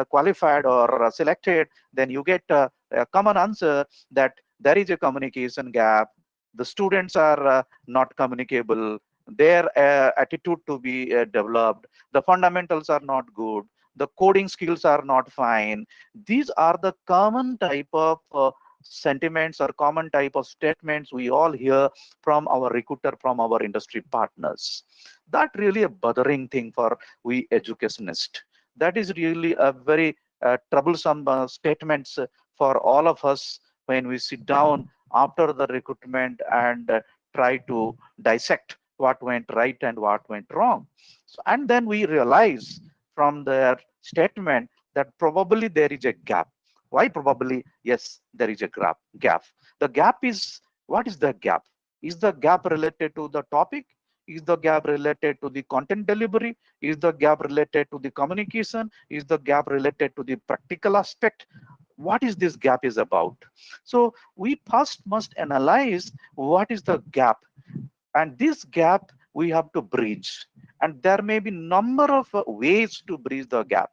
qualified or selected, then you get a common answer that there is a communication gap. The students are not communicable, their attitude to be developed, the fundamentals are not good, the coding skills are not fine. These are the common type of sentiments or common type of statements we all hear from our recruiter, from our industry partners. That really a bothering thing for we educationists. That is really a very troublesome statements for all of us when we sit down after the recruitment and try to dissect what went right and what went wrong. So, and then we realize from their statement that probably there is a gap. Why probably? Yes, there is a gap. The gap is, what is the gap? Is the gap related to the topic? Is the gap related to the content delivery? Is the gap related to the communication? Is the gap related to the practical aspect? What is this gap is about? So we first must analyze what is the gap, and this gap we have to bridge, and there may be number of ways to bridge the gap.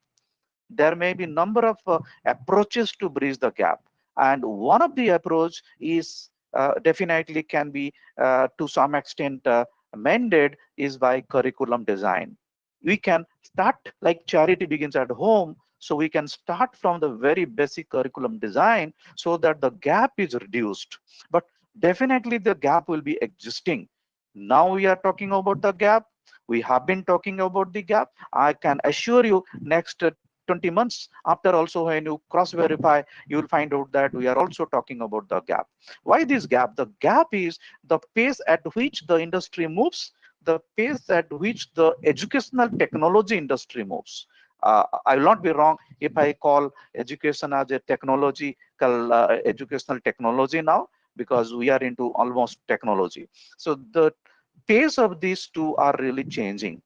There may be number of approaches to bridge the gap, and one of the approach is definitely can be to some extent amended is by curriculum design. We can start like charity begins at home, so we can start from the very basic curriculum design so that the gap is reduced. But definitely the gap will be existing. Now we are talking about the gap, we have been talking about the gap. I can assure you next 20 months after also, when you cross verify, you will find out that we are also talking about the gap. Why this gap? The gap is the pace at which the industry moves, the pace at which the educational technology industry moves. I will not be wrong if I call education as a technological educational technology now, because we are into almost technology. So the pace of these two are really changing.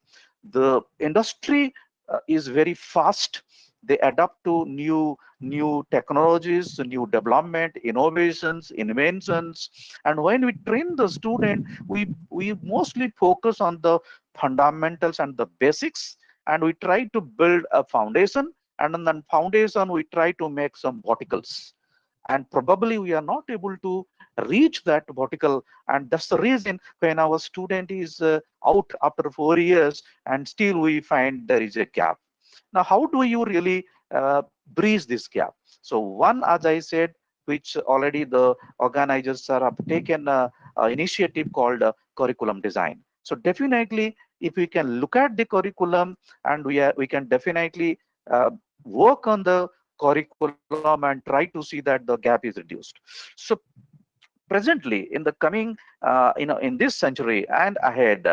The industry is very fast. They adapt to new technologies, new development, innovations, inventions. And when we train the student, we mostly focus on the fundamentals and the basics, and we try to build a foundation, and on that foundation we try to make some verticals, and probably we are not able to reach that vertical. And that's the reason when our student is out after 4 years and still we find there is a gap. Now, how do you really bridge this gap? So one, as I said, which already the organizers have taken initiative called curriculum design. So definitely, if we can look at the curriculum, and we can definitely work on the curriculum and try to see that the gap is reduced. So presently in the coming, in this century and ahead,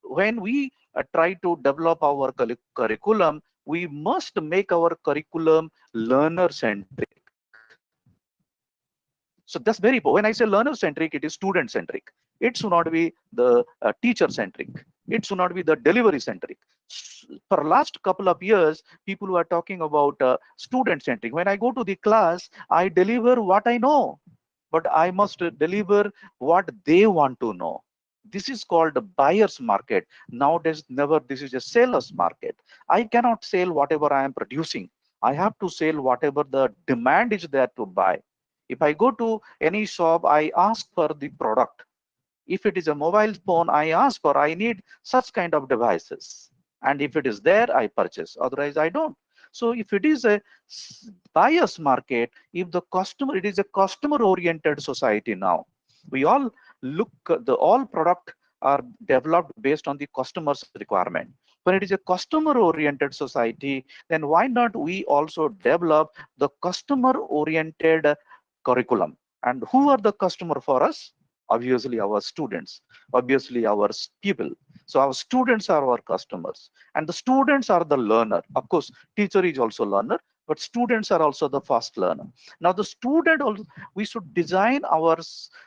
when we try to develop our curriculum, we must make our curriculum learner centric. So that's very important. When I say learner centric, it is student centric. It should not be the teacher centric. It should not be the delivery centric. For last couple of years, people were talking about student centric. When I go to the class, I deliver what I know, but I must deliver what they want to know. This is called a buyer's market. Nowadays, never, this is a seller's market. I cannot sell whatever I am producing. I have to sell whatever the demand is there to buy. If I go to any shop, I ask for the product. If it is a mobile phone, I ask for, I need such kind of devices. And if it is there, I purchase. Otherwise, I don't. So if it is a buyer's market, if the customer, it is a customer oriented society now. We all look, the all product are developed based on the customer's requirement. When it is a customer oriented society, then why not we also develop the customer oriented curriculum? And who are the customer for us? Obviously our students, obviously our people. So our students are our customers, and the students are the learner. Of course, teacher is also learner, but students are also the first learner. Now the student also, we should design our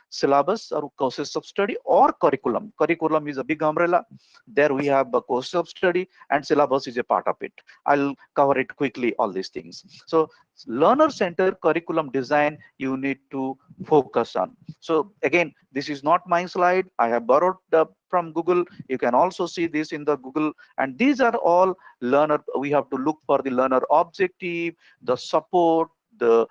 syllabus or courses of study or curriculum. Curriculum is a big umbrella. There we have a course of study, and syllabus is a part of it. I'll cover it quickly, all these things. So learner centered curriculum design you need to focus on. So again, this is not my slide. I have borrowed from Google. You can also see this in the Google, and these are all learner. We have to look for the learner objective, the support, the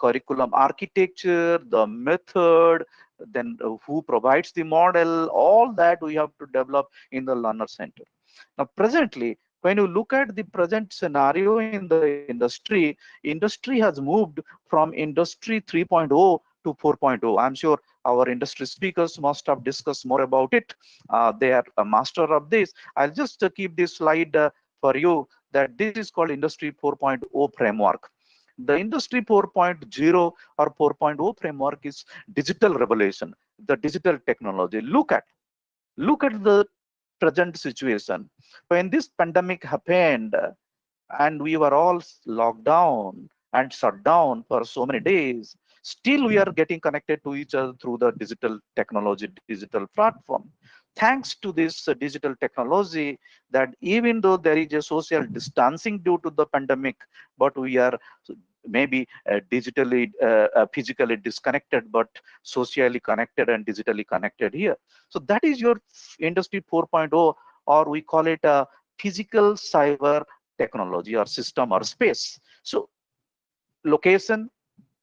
curriculum architecture, the method, then who provides the model. All that we have to develop in the learner center. Now presently, when you look at the present scenario in the industry has moved from industry 3.0 to 4.0. I'm sure our industry speakers must have discussed more about it. They are a master of this. I'll just keep this slide for you, that this is called industry 4.0 framework. The industry 4.0 or 4.0 framework is digital revolution, the digital technology. Look at the present situation. When this pandemic happened and we were all locked down and shut down for so many days, still we are getting connected to each other through the digital technology, digital platform. Thanks to this digital technology, that even though there is a social distancing due to the pandemic, but we are maybe digitally, physically disconnected, but socially connected and digitally connected here. So that is your industry 4.0, or we call it a physical cyber technology or system or space. So location,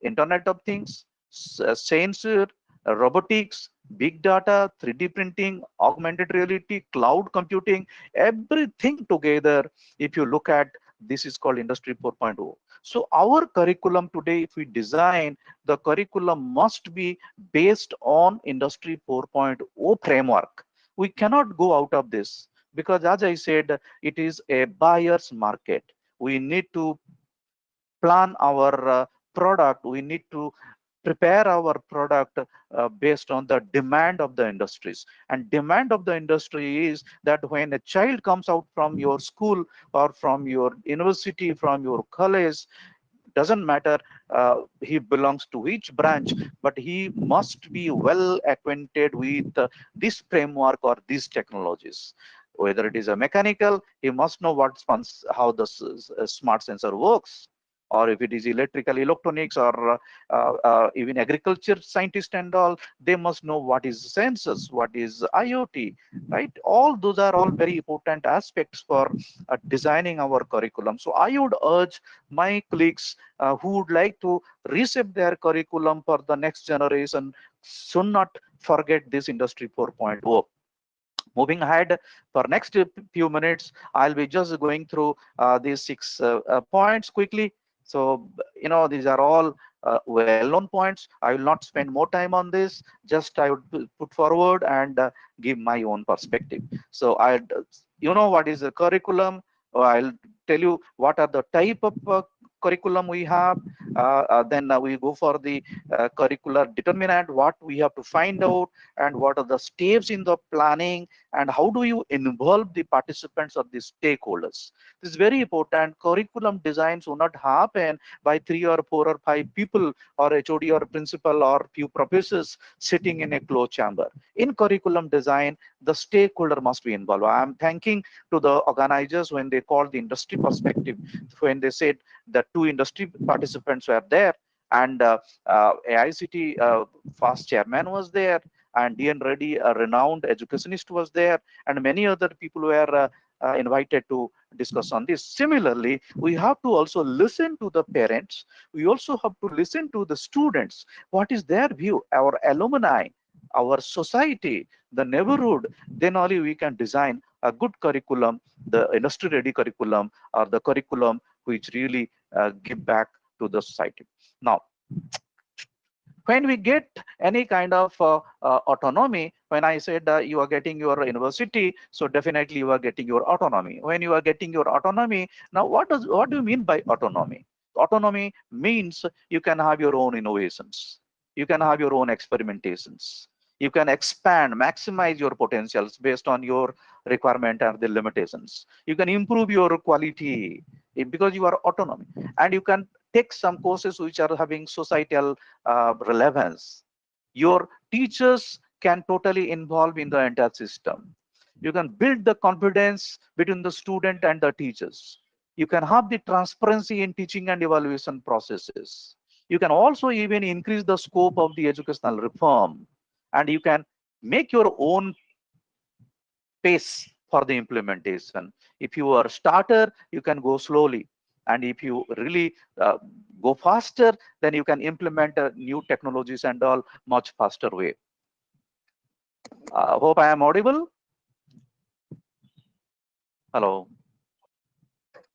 Internet of Things, sensor, robotics, big data, 3D printing, augmented reality, cloud computing, everything together. If you look at, this is called industry 4.0. So our curriculum today, if we design, the curriculum must be based on industry 4.0 framework. We cannot go out of this, because as I said, it is a buyer's market. We need to plan our product. We need to prepare our product based on the demand of the industries. And demand of the industry is that when a child comes out from your school or from your university, from your college, doesn't matter he belongs to which branch, but he must be well acquainted with this framework or these technologies. Whether it is a mechanical, he must know how the smart sensor works, or if it is electrical, electronics, or even agriculture scientist and all, they must know what is sensors, what is IoT, right? All those are all very important aspects for designing our curriculum. So I would urge my colleagues who would like to reshape their curriculum for the next generation should not forget this industry 4.0. Moving ahead, for next few minutes, I'll be just going through these 6 points quickly. So, these are all well-known points. I will not spend more time on this. Just I would put forward and give my own perspective. So, what is the curriculum? I'll tell you what are the type of curriculum we have, then we go for the curricular determinant, what we have to find out, and what are the steps in the planning, and how do you involve the participants or the stakeholders. This is very important. Curriculum designs will not happen by 3 or 4 or 5 people or HOD or principal or few professors sitting in a closed chamber. In curriculum design, the stakeholder must be involved. I am thanking to the organizers when they called the industry perspective, when they said that 2 industry participants were there, and AICT FAST chairman was there, and DN Reddy, a renowned educationist, was there, and many other people were invited to discuss on this. Similarly, we have to also listen to the parents. We also have to listen to the students. What is their view? Our alumni, our society, the neighborhood. Then only we can design a good curriculum, the industry-ready curriculum, or the curriculum which really give back to the society. Now, when we get any kind of autonomy, when I said you are getting your university, so definitely you are getting your autonomy. When you are getting your autonomy, now what do you mean by autonomy? Autonomy means you can have your own innovations, you can have your own experimentations, you can expand, maximize your potentials based on your requirement and the limitations. You can improve your quality because you are autonomy, and you can take some courses which are having societal relevance. Your teachers can totally involve in the entire system. You can build the confidence between the student and the teachers. You can have the transparency in teaching and evaluation processes. You can also even increase the scope of the educational reform, and you can make your own pace for the implementation. If you are a starter, you can go slowly, and if you really go faster, then you can implement new technologies and all much faster way. Hope I am audible. Hello.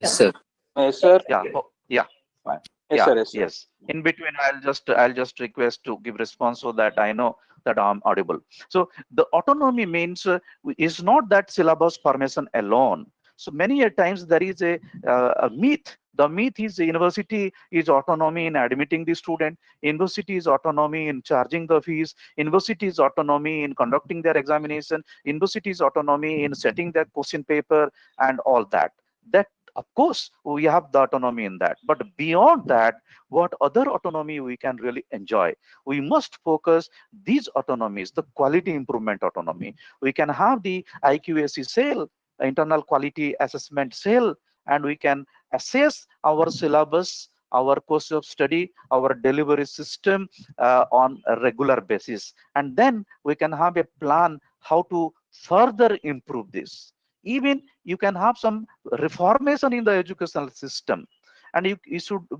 Yes, sir. Yes, sir. Yeah. Yeah. Fine. Yes, Yeah. sir. Yes, sir. Yes. In between, I'll just request to give response so that I know that I'm audible. So the autonomy means is not that syllabus formation alone. So many a times there is a myth. The myth is the university is autonomy in admitting the student. University is autonomy in charging the fees. University is autonomy in conducting their examination. University is autonomy in setting their question paper and all that. That, of course, we have the autonomy in that, but beyond that, what other autonomy we can really enjoy? We must focus these autonomies, the quality improvement autonomy. We can have the IQAC cell, internal quality assessment cell, and we can assess our syllabus, our course of study, our delivery system on a regular basis, and then we can have a plan how to further improve this. Even you can have some reformation in the educational system, and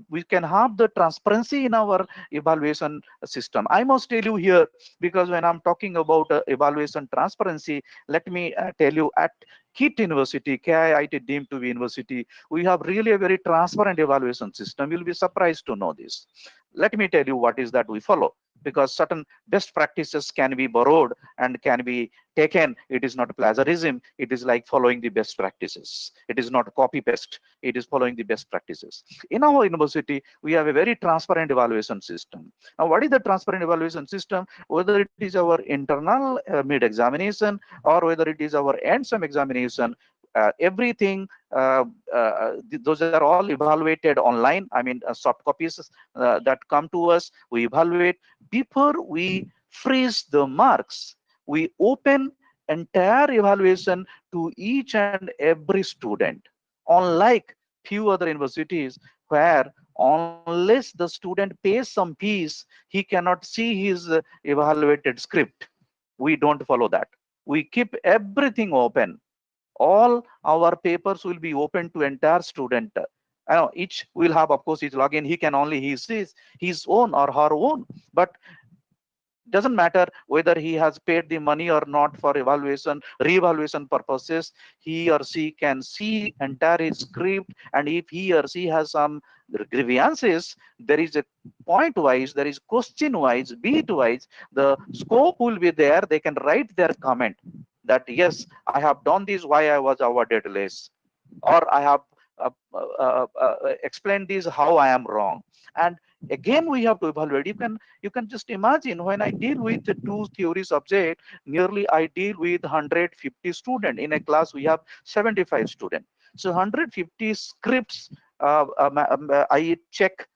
we can have the transparency in our evaluation system. I must tell you here, because when I'm talking about evaluation transparency, let me tell you, at KIT University, KIIT deemed to be university, we have really a very transparent evaluation system. You'll be surprised to know this. Let me tell you what is that we follow, because certain best practices can be borrowed and can be taken. It is not plagiarism. It is like following the best practices. It is not copy paste. It is following the best practices. In our university, we have a very transparent evaluation system. Now, what is the transparent evaluation system? Whether it is our internal mid examination or whether it is our end sem examination, everything, those are all evaluated online. I mean, soft copies that come to us, we evaluate. Before we freeze the marks, we open entire evaluation to each and every student. Unlike few other universities where unless the student pays some fees, he cannot see his evaluated script. We don't follow that. We keep everything open. All our papers will be open to entire student. Each will have, of course, his login. He can only he sees his own or her own, but doesn't matter whether he has paid the money or not for evaluation, re-evaluation purposes. He or she can see entire his script, and if he or she has some grievances, there is a point wise, there is question wise, beat wise, the scope will be there. They can write their comment that yes, I have done this, why I was awarded less, or I have explain this how I am wrong. And again we have to evaluate. You can just imagine, when I deal with the two theory subject, nearly I deal with 150 students. In a class we have 75 students, so 150 scripts I check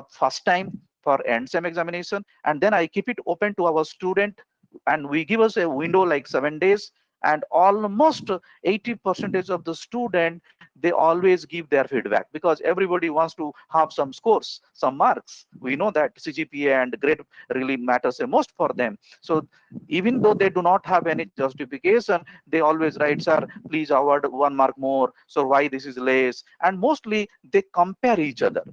first time for end sem examination, and then I keep it open to our student, and we give us a window like 7 days, and almost 80% of the student, they always give their feedback, because everybody wants to have some scores, some marks. We know that CGPA and grade really matters the most for them. So even though they do not have any justification, they always write, sir, please award 1 mark more, so why this is less. And mostly they compare each other,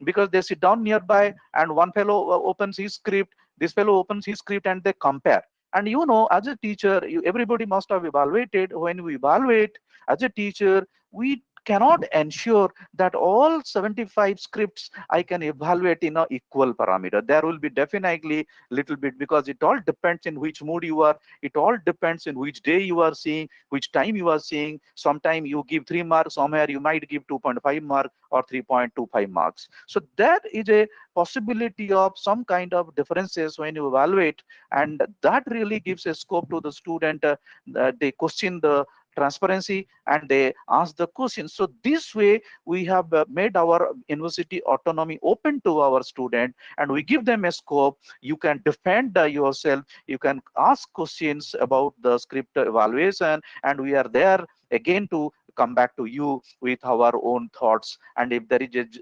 because they sit down nearby, and one fellow opens his script, this fellow opens his script, and they compare. And as a teacher, everybody must have evaluated. When we evaluate as a teacher, we cannot ensure that all 75 scripts I can evaluate in a equal parameter. There will be definitely little bit, because it all depends in which mood you are. It all depends in which day you are seeing, which time you are seeing. Sometime you give 3 marks, somewhere you might give 2.5 marks or 3.25 marks. So there is a possibility of some kind of differences when you evaluate, and that really gives a scope to the student. They question the transparency, and they ask the questions. So this way we have made our university autonomy open to our student, and we give them a scope. You can defend yourself, you can ask questions about the script evaluation, and we are there again to come back to you with our own thoughts. And if there is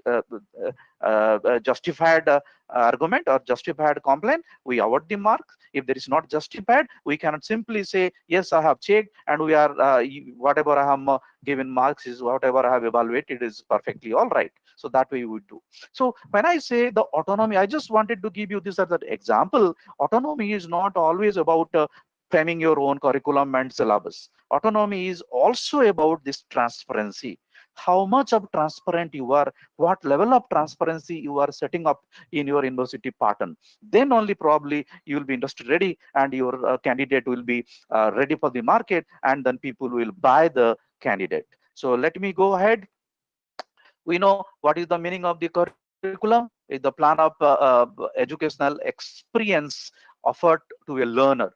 a justified argument or justified complaint, we award the mark. If there is not justified, we cannot simply say, yes, I have checked, and we are whatever I have given marks is whatever I have evaluated is perfectly all right. So that way we would do. So when I say the autonomy, I just wanted to give you this as an example. Autonomy is not always about framing your own curriculum and syllabus. Autonomy is also about this transparency. How much of transparent you are, what level of transparency you are setting up in your university pattern. Then only probably you will be industry ready, and your candidate will be ready for the market, and then people will buy the candidate. So let me go ahead. We know what is the meaning of the curriculum. Is the plan of educational experience offered to a learner.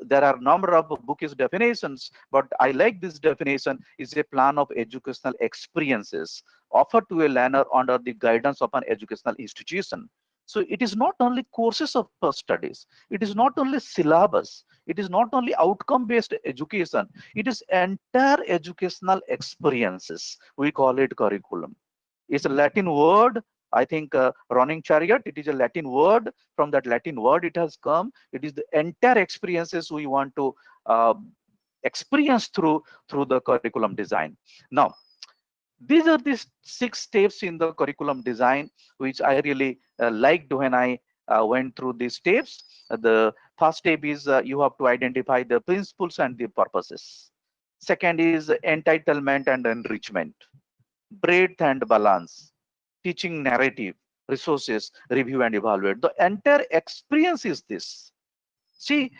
There are number of bookish definitions, but I like this definition. Is a plan of educational experiences offered to a learner under the guidance of an educational institution. So it is not only courses of studies, it is not only syllabus, it is not only outcome based education, it is entire educational experiences. We call it curriculum. It's a Latin word. I think running chariot, it is a Latin word. From that Latin word it has come. It is the entire experiences we want to experience through the curriculum design. Now, these are the 6 steps in the curriculum design, which I really liked when I went through these steps. The first step is you have to identify the principles and the purposes. Second is entitlement and enrichment, breadth and balance, teaching narrative, resources, review and evaluate. The entire experience is this. See,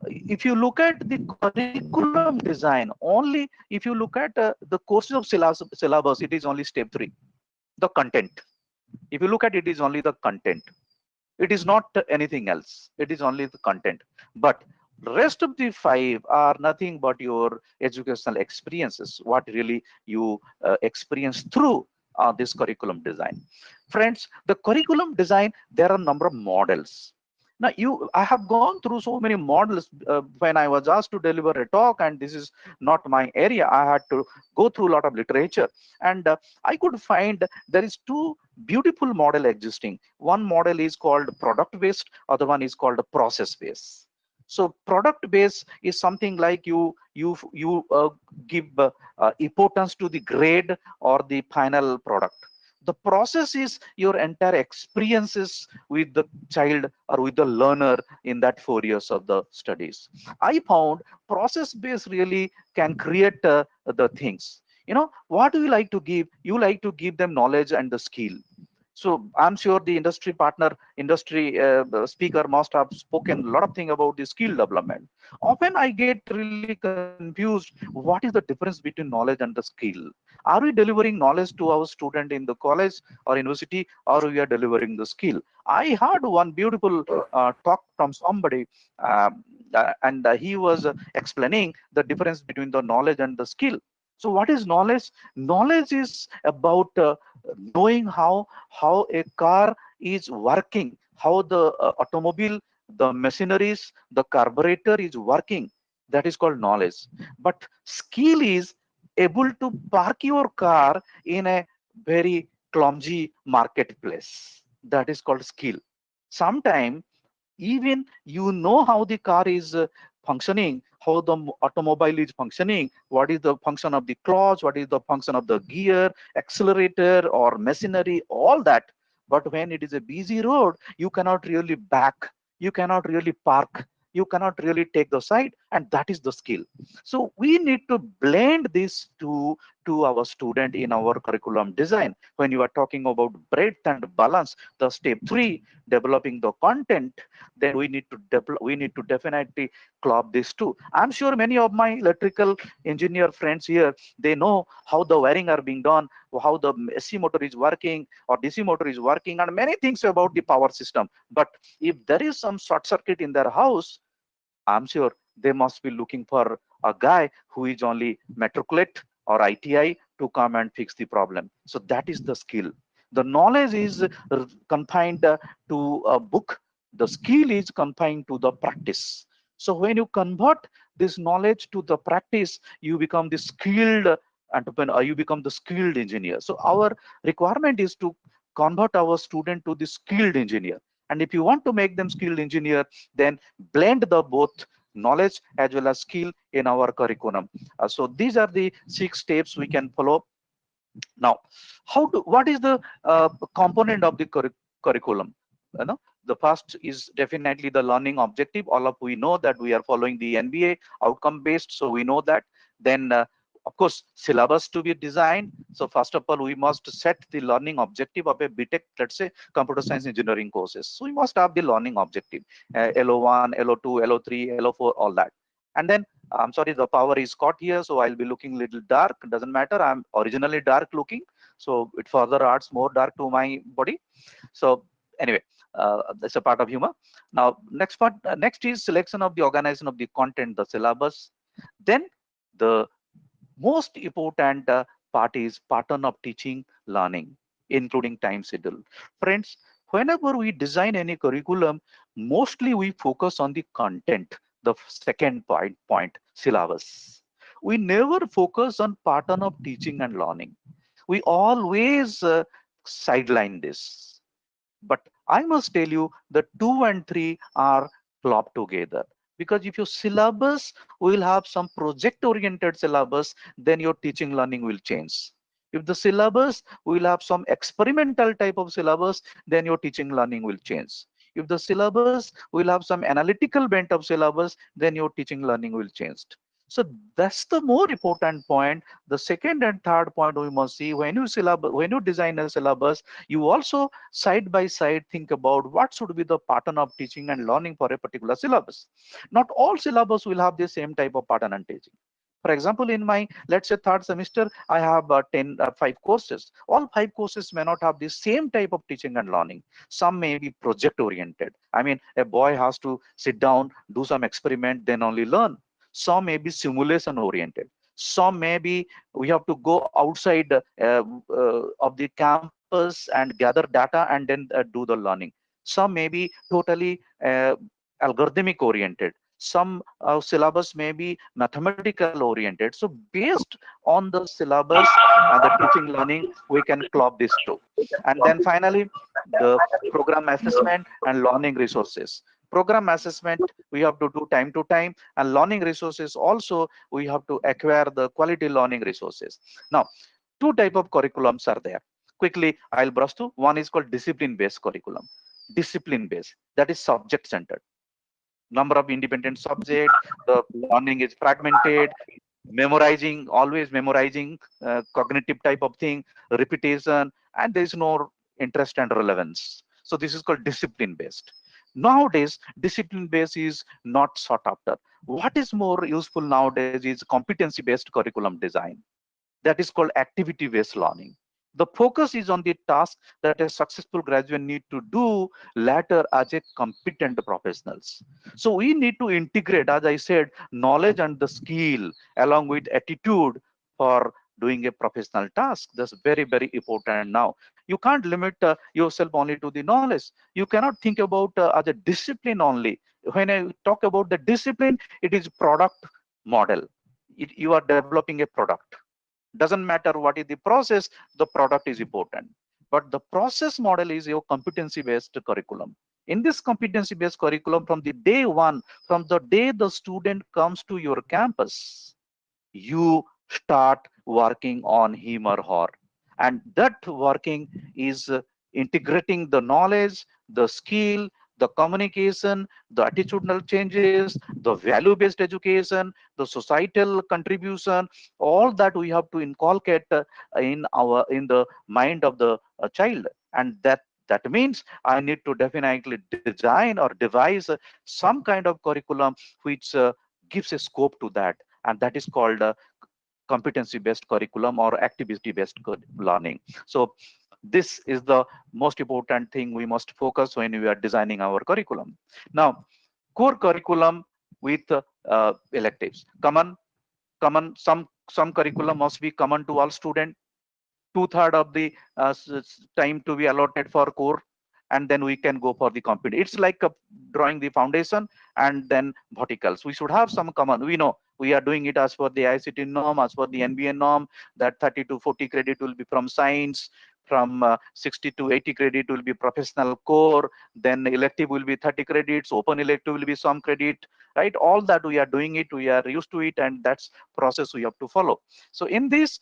if you look at the curriculum design, only if you look at the courses of syllabus, it is only step 3, the content. If you look at it, is only the content. It is not anything else. It is only the content. But rest of the 5 are nothing but your educational experiences, what really you experience through this curriculum design. Friends, the curriculum design, there are a number of models. Now, I have gone through so many models when I was asked to deliver a talk, and this is not my area. I had to go through a lot of literature, and I could find there is 2 beautiful model existing. One model is called product based, other one is called process based. So product based is something like you give importance to the grade or the final product. The process is your entire experiences with the child or with the learner in that 4 years of the studies. I found process based really can create the things. What do you like to give? You like to give them knowledge and the skill. So I'm sure the industry speaker must have spoken a lot of things about the skill development. Often I get really confused. What is the difference between knowledge and the skill? Are we delivering knowledge to our student in the college or university, or we are delivering the skill? I heard one beautiful talk from somebody, and he was explaining the difference between the knowledge and the skill. So what is knowledge? Knowledge is about knowing how a car is working, how the automobile, the machineries, the carburetor is working. That is called knowledge. But skill is able to park your car in a very clumsy marketplace. That is called skill. Sometimes even you know how the car is functioning, how the automobile is functioning, what is the function of the clutch, what is the function of the gear, accelerator or machinery, all that. But when it is a busy road, you cannot really back, you cannot really park, you cannot really take the side, and that is the skill. So we need to blend these two to our student in our curriculum design. When you are talking about breadth and balance, the step 3, developing the content, then we need to definitely club this too. I'm sure many of my electrical engineer friends here, they know how the wiring are being done, how the AC motor is working or DC motor is working, and many things about the power system. But if there is some short circuit in their house, I'm sure they must be looking for a guy who is only matriculate or ITI to come and fix the problem. So that is the skill. The knowledge is confined to a book. The skill is confined to the practice. So when you convert this knowledge to the practice, you become the skilled entrepreneur, you become the skilled engineer. So our requirement is to convert our student to the skilled engineer. And if you want to make them skilled engineer, then blend the both knowledge as well as skill in our curriculum. So these are the 6 steps we can follow. Now, what is the component of the curriculum? You know, the first is definitely the learning objective. All of we know that we are following the NBA outcome based, so we know that. Then of course, syllabus to be designed. So first of all, we must set the learning objective of a BTech, let's say computer science engineering courses. So we must have the learning objective, LO1, LO2, LO3, LO4, all that. And then I'm sorry, the power is caught here, so I'll be looking a little dark. Doesn't matter, I'm originally dark looking, so it further adds more dark to my body. So anyway, that's a part of humor. Now, next is selection of the organization of the content, the syllabus. Then the most important part is pattern of teaching learning, including time schedule. Friends, whenever we design any curriculum, mostly we focus on the content, the second point, syllabus. We never focus on pattern of teaching and learning. We always sideline this. But I must tell you the 2 and 3 are clubbed together, because if your syllabus will have some project oriented syllabus, then your teaching learning will change. If the syllabus will have some experimental type of syllabus, then your teaching learning will change. If the syllabus will have some analytical bent of syllabus, then your teaching learning will change. So that's the more important point. The second and third point we must see, when you design a syllabus, you also side by side think about what should be the pattern of teaching and learning for a particular syllabus. Not all syllabus will have the same type of pattern and teaching. For example, in my, let's say, third semester, I have 5 courses. All 5 courses may not have the same type of teaching and learning. Some may be project oriented. I mean, a boy has to sit down, do some experiment, then only learn. Some may be simulation oriented. Some may be we have to go outside of the campus and gather data and then do the learning. Some may be totally algorithmic oriented. Some syllabus may be mathematical oriented. So based on the syllabus and the teaching learning, we can club this too. And then finally, the program assessment and learning resources. Program assessment we have to do time to time, and learning resources also we have to acquire the quality learning resources. Now, 2 type of curriculums are there. Quickly, I'll brush through. One is called discipline-based curriculum. Discipline-based, that is subject-centered. Number of independent subject, the learning is fragmented, memorizing, always memorizing, cognitive type of thing, repetition, and there is no interest and relevance. So this is called discipline based. Nowadays, discipline based is not sought after. What is more useful nowadays is competency based curriculum design. That is called activity based learning. The focus is on the task that a successful graduate need to do later as a competent professionals. So we need to integrate, as I said, knowledge and the skill along with attitude for doing a professional task. That's very, very important now. You can't limit yourself only to the knowledge. You cannot think about as a discipline only. When I talk about the discipline, it is product model. You are developing a product. Doesn't matter what is the process, the product is important. But the process model is your competency based curriculum. In this competency based curriculum, from the day one, from the day the student comes to your campus, you start working on him or her, and that working is integrating the knowledge, the skill, the communication, the attitudinal changes, the value based education, the societal contribution, all that we have to inculcate in the mind of the child. And that means I need to definitely design or devise some kind of curriculum which gives a scope to that, and that is called competency based curriculum or activity based learning. So this is the most important thing we must focus when we are designing our curriculum. Now, core curriculum with electives. Common, some curriculum must be common to all students. Two-thirds of the time to be allotted for core, and then we can go for the competition. It's like drawing the foundation and then verticals. We should have some common. We know we are doing it as per the ICT norm, as per the NBA norm, that 30 to 40 credit will be from science, from 60 to 80 credit will be professional core, then elective will be 30 credits, open elective will be some credit, right? All that we are doing it, we are used to it, and that's process we have to follow. So in this,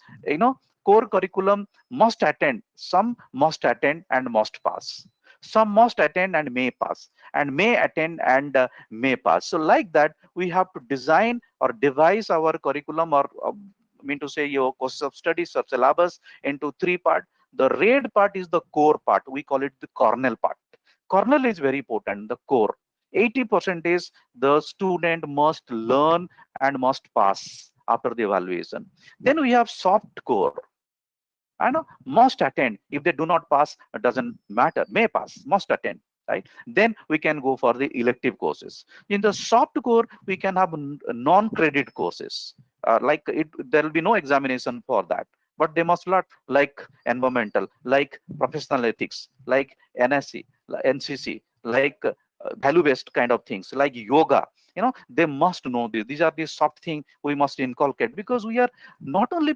core curriculum must attend, some must attend and must pass. Some must attend and may pass, and may attend and may pass. So like that, we have to design or devise our curriculum, or mean to say your courses of studies of syllabus into three parts. The red part is the core part. We call it the kernel part. Kernel is very important, the core. 80% is the student must learn and must pass after the evaluation. Then we have soft core. I know must attend. If they do not pass, it doesn't matter. May pass, must attend. Right? Then we can go for the elective courses. In the soft core, we can have non-credit courses. Like it, there will be no examination for that, but they must learn, like environmental, like professional ethics, like NSC, NCC, like value-based kind of things, like yoga. They must know this. These are the soft things we must inculcate, because we are not only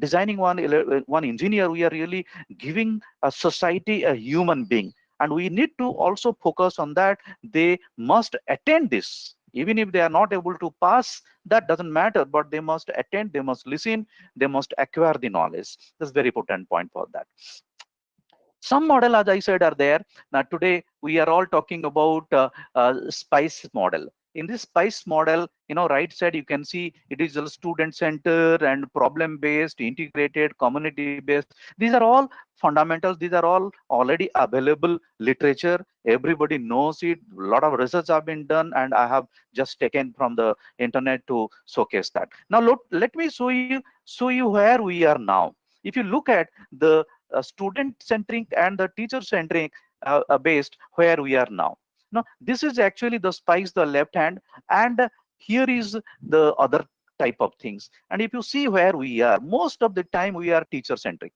designing one engineer, we are really giving a society a human being, and we need to also focus on that. They must attend this. Even if they are not able to pass, that doesn't matter, but they must attend, they must listen, they must acquire the knowledge. That's very important point for that. Some model, as I said, are there. Now today we are all talking about SPICE model. In this SPICE model, right side you can see it is a student centered and problem based, integrated, community based. These are all fundamentals. These are all already available literature. Everybody knows it. A lot of research have been done, and I have just taken from the internet to showcase that. Now let me show you where we are now. If you look at the student centric and the teacher centric based, where we are now. Now this is actually the SPICE, the left hand, and here is the other type of things. And if you see where we are, most of the time we are teacher centric.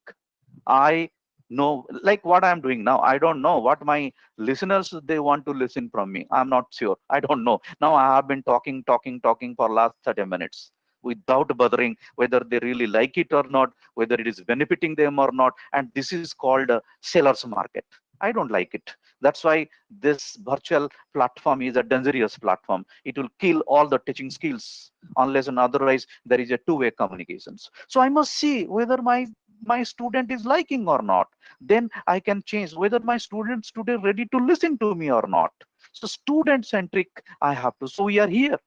I know, like what I'm doing now, I don't know what my listeners they want to listen from me. I'm not sure. I don't know. Now I have been talking for last 30 minutes without bothering whether they really like it or not, whether it is benefiting them or not. And this is called a seller's market. I don't like it. That's why this virtual platform is a dangerous platform. It will kill all the teaching skills unless and otherwise there is a two-way communications. So I must see whether my student is liking or not. Then I can change whether my students today ready to listen to me or not. So student centric I have to. So we are here.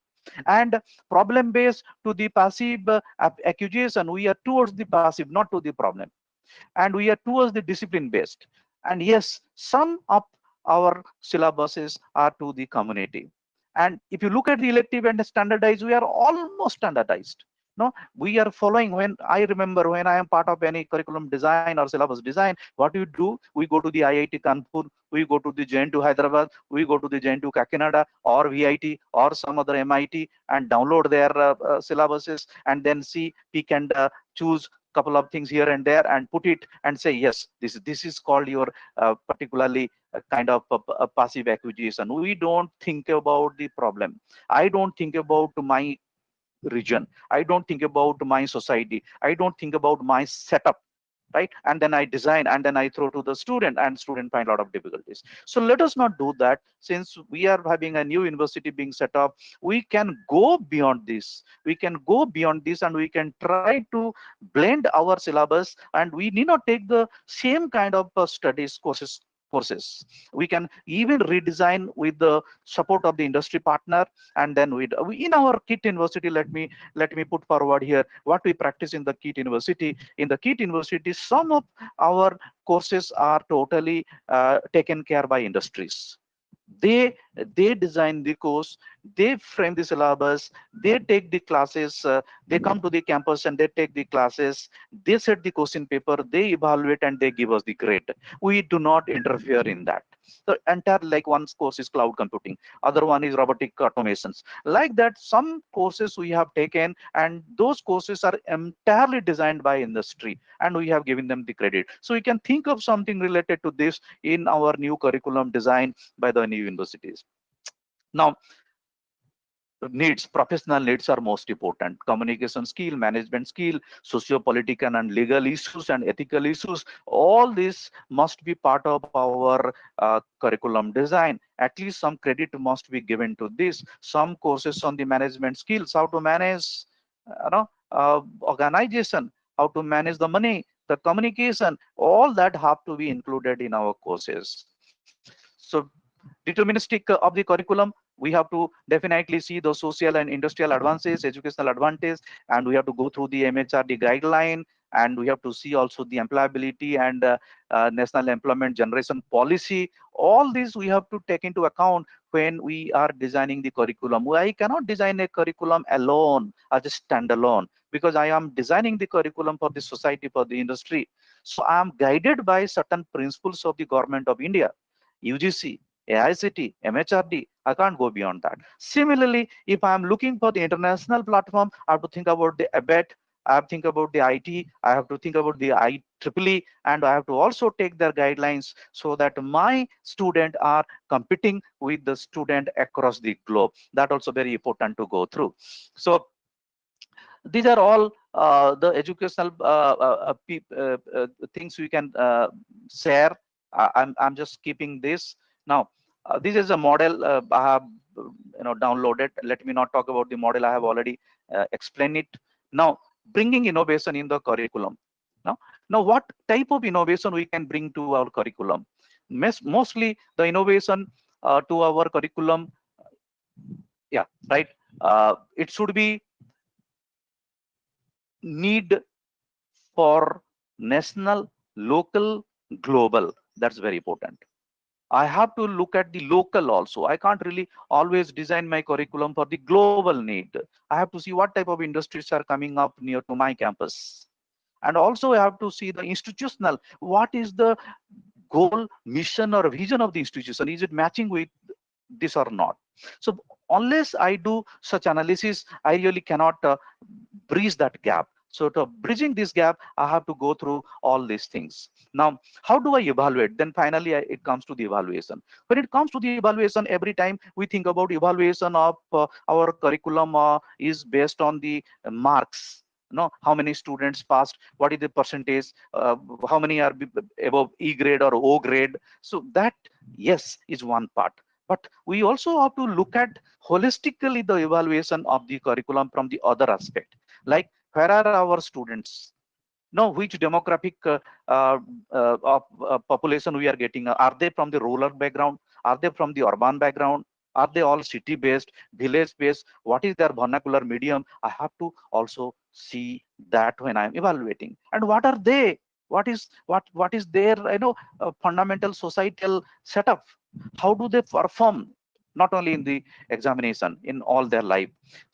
And problem based to the passive accusation, we are towards the passive, not to the problem. and we are towards the discipline based. And yes, some of our syllabuses are to the community. And if you look at the elective and standardized, we are almost standardized. No, we are following. When I remember when I am part of any curriculum design or syllabus design, what we do, we go to the IIT Kanpur, we go to the JNTU Hyderabad, we go to the JNTU Kakinada or VIT or some other MIT and download their syllabuses, and then see, pick and choose couple of things here and there and put it and say, yes, this is called your particularly kind of passive acquisition. We don't think about the problem. I don't think about my region. I don't think about my society. I don't think about my setup, right? And then I design and then I throw to the student, and student find a lot of difficulties. So let us not do that. Since we are having a new university being set up, we can go beyond this. We can go beyond this, and we can try to blend our syllabus, and we need not take the same kind of studies courses. We can even redesign with the support of the industry partner. And then in our KIT university, let me put forward here what we practice in the KIT university. In the KIT university, some of our courses are totally taken care by industries. They design the course, they frame the syllabus, they take the classes, they come to the campus and they take the classes, they set the question paper, they evaluate, and they give us the grade. We do not interfere in that. The entire, like, one course is cloud computing, other one is robotic automations. Like that, some courses we have taken, and those courses are entirely designed by industry, and we have given them the credit. So we can think of something related to this in our new curriculum design by the new universities. Now, professional needs are most important. Communication skill, management skill, socio-political and legal issues and ethical issues, all this must be part of our curriculum design. At least some credit must be given to this. Some courses on the management skills, how to manage organization, how to manage the money, the communication, all that have to be included in our courses. So deterministic of the curriculum, we have to definitely see the social and industrial advances, educational advantage, and we have to go through the MHRD guideline, and we have to see also the employability and national employment generation policy. All these we have to take into account when we are designing the curriculum. I cannot design a curriculum alone as a standalone, because I am designing the curriculum for the society, for the industry. So I am guided by certain principles of the government of India, UGC, AICT, MHRD. I can't go beyond that. Similarly, if I'm looking for the international platform, I have to think about the ABET, I have to think about the IT, I have to think about the IEEE, and I have to also take their guidelines so that my student are competing with the student across the globe. That also very important to go through. So these are all the educational things we can share. I'm just keeping this. Now, this is a model I have downloaded. Let me not talk about the model. I have already explained it. Now, bringing innovation in the curriculum. Now, what type of innovation we can bring to our curriculum? Mostly the innovation to our curriculum. Yeah, right. It should be need for national, local, global. That's very important. I have to look at the local also. I can't really always design my curriculum for the global need. I have to see what type of industries are coming up near to my campus. And also I have to see the institutional. What is the goal, mission, or vision of the institution? Is it matching with this or not? So unless I do such analysis, I really cannot bridge that gap. So to bridging this gap, I have to go through all these things. Now, how do I evaluate? Then finally, it comes to the evaluation. When it comes to the evaluation, every time we think about evaluation of our curriculum is based on the marks. How many students passed, what is the percentage, how many are above E grade or O grade. So that, yes, is one part. But we also have to look at holistically the evaluation of the curriculum from the other aspect. Like, where are our students? Which demographic of population we are getting? Are they from the rural background? Are they from the urban background? Are they all city based, village based? What is their vernacular medium? I have to also see that when I'm evaluating. And what are they? what is their fundamental societal setup, how do they perform, not only in the examination, in all their life,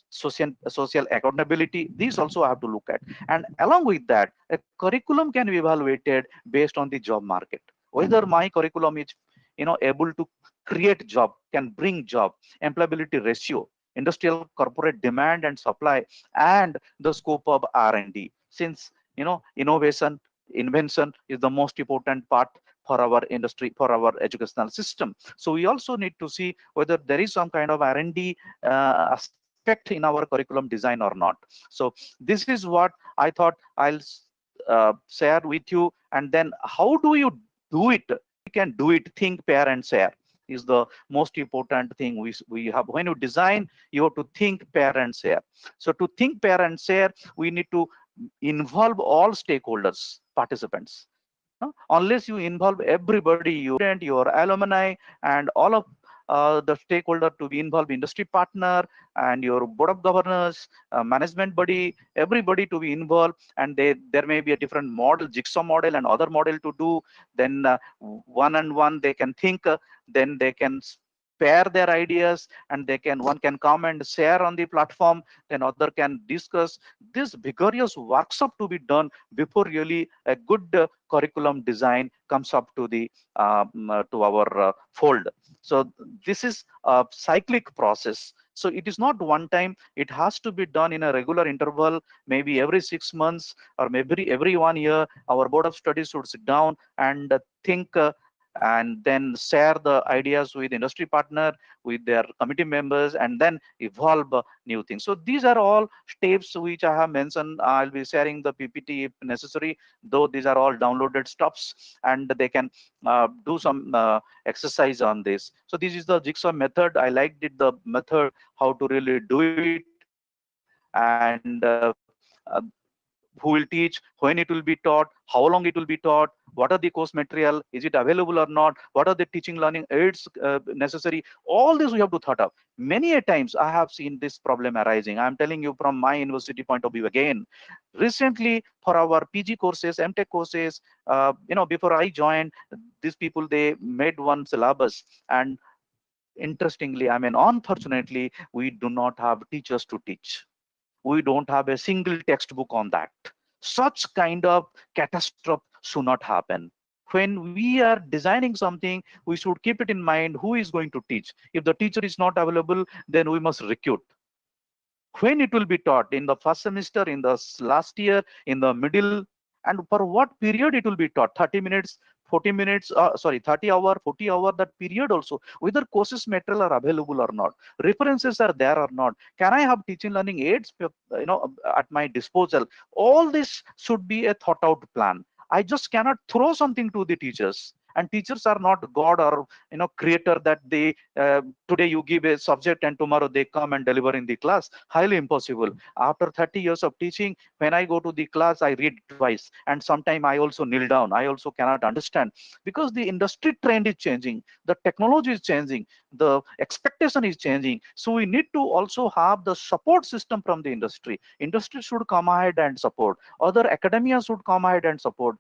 social accountability, these also I have to look at. And along with that, a curriculum can be evaluated based on the job market, whether my curriculum is able to create job, can bring job, employability ratio, industrial corporate demand and supply, and the scope of R&D, since innovation, invention is the most important part for our industry, for our educational system. So we also need to see whether there is some kind of R&D aspect in our curriculum design or not. So this is what I thought I'll share with you. And then how do you do it? We can do it, think, pair, and share is the most important thing we have. When you design, you have to think, pair, and share. So to think, pair, and share, we need to involve all stakeholders, participants. Unless you involve everybody, your alumni, and all of the stakeholder to be involved, industry partner and your board of governors, management body, everybody to be involved, and there may be a different model, jigsaw model and other model to do. Then one and one they can think, then they can pair their ideas, and one can come and share on the platform, then other can discuss. This vigorous workshop to be done before really a good curriculum design comes up to the to our fold. So this is a cyclic process. So it is not one time, it has to be done in a regular interval, maybe every 6 months or maybe every 1 year. Our board of studies should sit down and think and then share the ideas with industry partner, with their committee members, and then evolve new things. So these are all steps which I have mentioned. I'll be sharing the PPT if necessary, though these are all downloaded stuffs, and they can do some exercise on this. So this is the jigsaw method. I liked it, the method, how to really do it, and who will teach, when it will be taught, how long it will be taught, what are the course material, is it available or not, what are the teaching learning aids necessary. All this we have to thought of. Many a times I have seen this problem arising. I'm telling you from my university point of view again. Recently, for our PG courses, MTech courses, before I joined, these people, they made one syllabus, and interestingly, I mean, unfortunately, we do not have teachers to teach. We don't have a single textbook on that. Such kind of catastrophe should not happen. When we are designing something, we should keep it in mind who is going to teach. If the teacher is not available, then we must recruit. When it will be taught, in the first semester, in the last year, in the middle, and for what period it will be taught, 30 minutes, 40 minutes, sorry, 30 hour, 40 hour, that period also, whether courses material are available or not, references are there or not, can I have teaching learning aids at my disposal. All this should be a thought out plan. I just cannot throw something to the teachers, and teachers are not god or creator that they today you give a subject and tomorrow they come and deliver in the class. Highly impossible. After 30 years of teaching, when I go to the class, I read twice, and sometime I also kneel down. I also cannot understand, because the industry trend is changing, the technology is changing, the expectation is changing. So we need to also have the support system from the industry. Industry should come ahead and support, other academia should come ahead and support,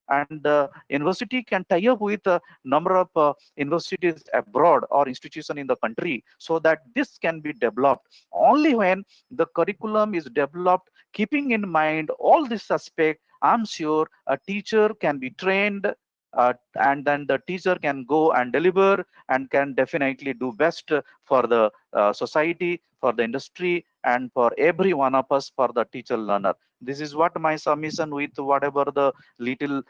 and university can tie up with a number of universities abroad or institution in the country, so that this can be developed. Only when the curriculum is developed keeping in mind all this aspect, I'm sure a teacher can be trained, and then the teacher can go and deliver and can definitely do best for the society, for the industry, and for every one of us, for the teacher learner. This is what my submission with whatever the little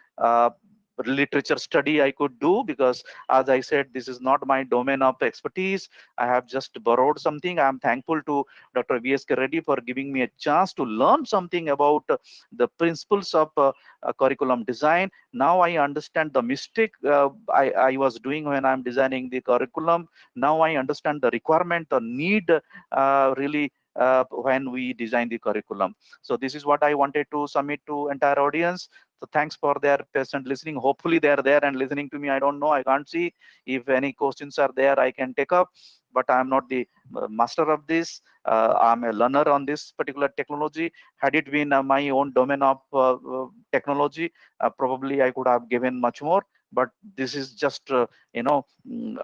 literature study I could do, because as I said, this is not my domain of expertise. I have just borrowed something. I am thankful to Dr. V.S.K. Reddy for giving me a chance to learn something about the principles of curriculum design. Now I understand the mistake I was doing when I'm designing the curriculum. Now I understand the requirement, the need really when we design the curriculum. So this is what I wanted to submit to entire audience. So thanks for their patient listening. Hopefully they are there and listening to me. I don't know, I can't see. If any questions are there, I can take up. but I am not the master of this. I'm a learner on this particular technology. Had it been my own domain of technology, probably I could have given much more. But this is just, I'm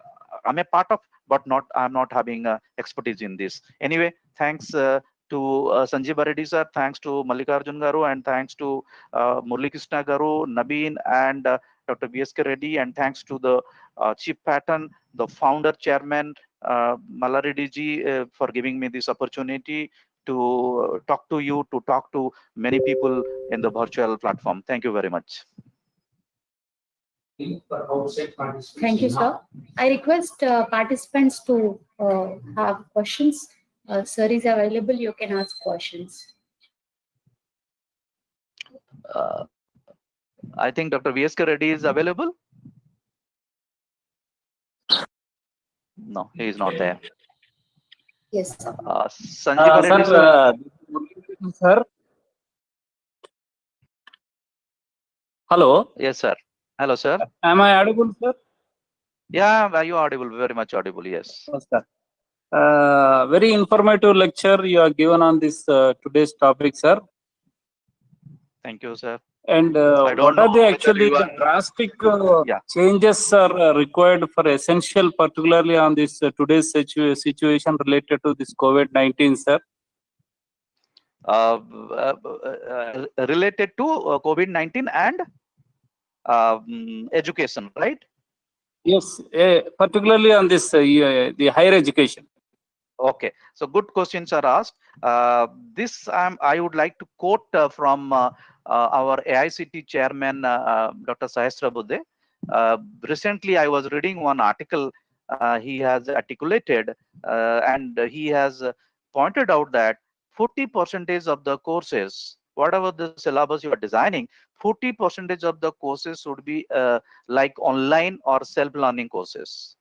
a part of, but I'm not having expertise in this. Anyway, thanks to Sanjeev Reddy sir, thanks to Mallikarjun garu, and thanks to Murali Krishna garu, Nabeen, and Dr. B.S.K. Reddy, and thanks to the Chief Patton, the founder chairman, Malareddy ji, for giving me this opportunity to talk to you, to talk to many people in the virtual platform. Thank you very much. Thank you, sir. I request participants to have questions. Sir is available. You can ask questions. I think Dr. V.S.K. Reddy is available. No, he is not there. Yes, sir. Sanjeev Reddy sir. Sir. Hello. Yes, sir. Hello, sir. Am I audible, sir? Yeah, you are audible, very much audible, yes. Yes, sir. Very informative lecture you are given on this today's topic, sir. Thank you, sir. And what are the actually the drastic changes are required for essential, particularly on this today's situation related to this COVID-19, sir? Related to COVID-19 and education, right? Yes, particularly on this the higher education. Okay, so good questions are asked. This I would like to quote from our AICT chairman, Dr. Sahasra Budhe. Recently, I was reading one article he has articulated, and he has pointed out that 40% of the courses, whatever the syllabus you are designing, 40% of the courses should be like online or self-learning courses.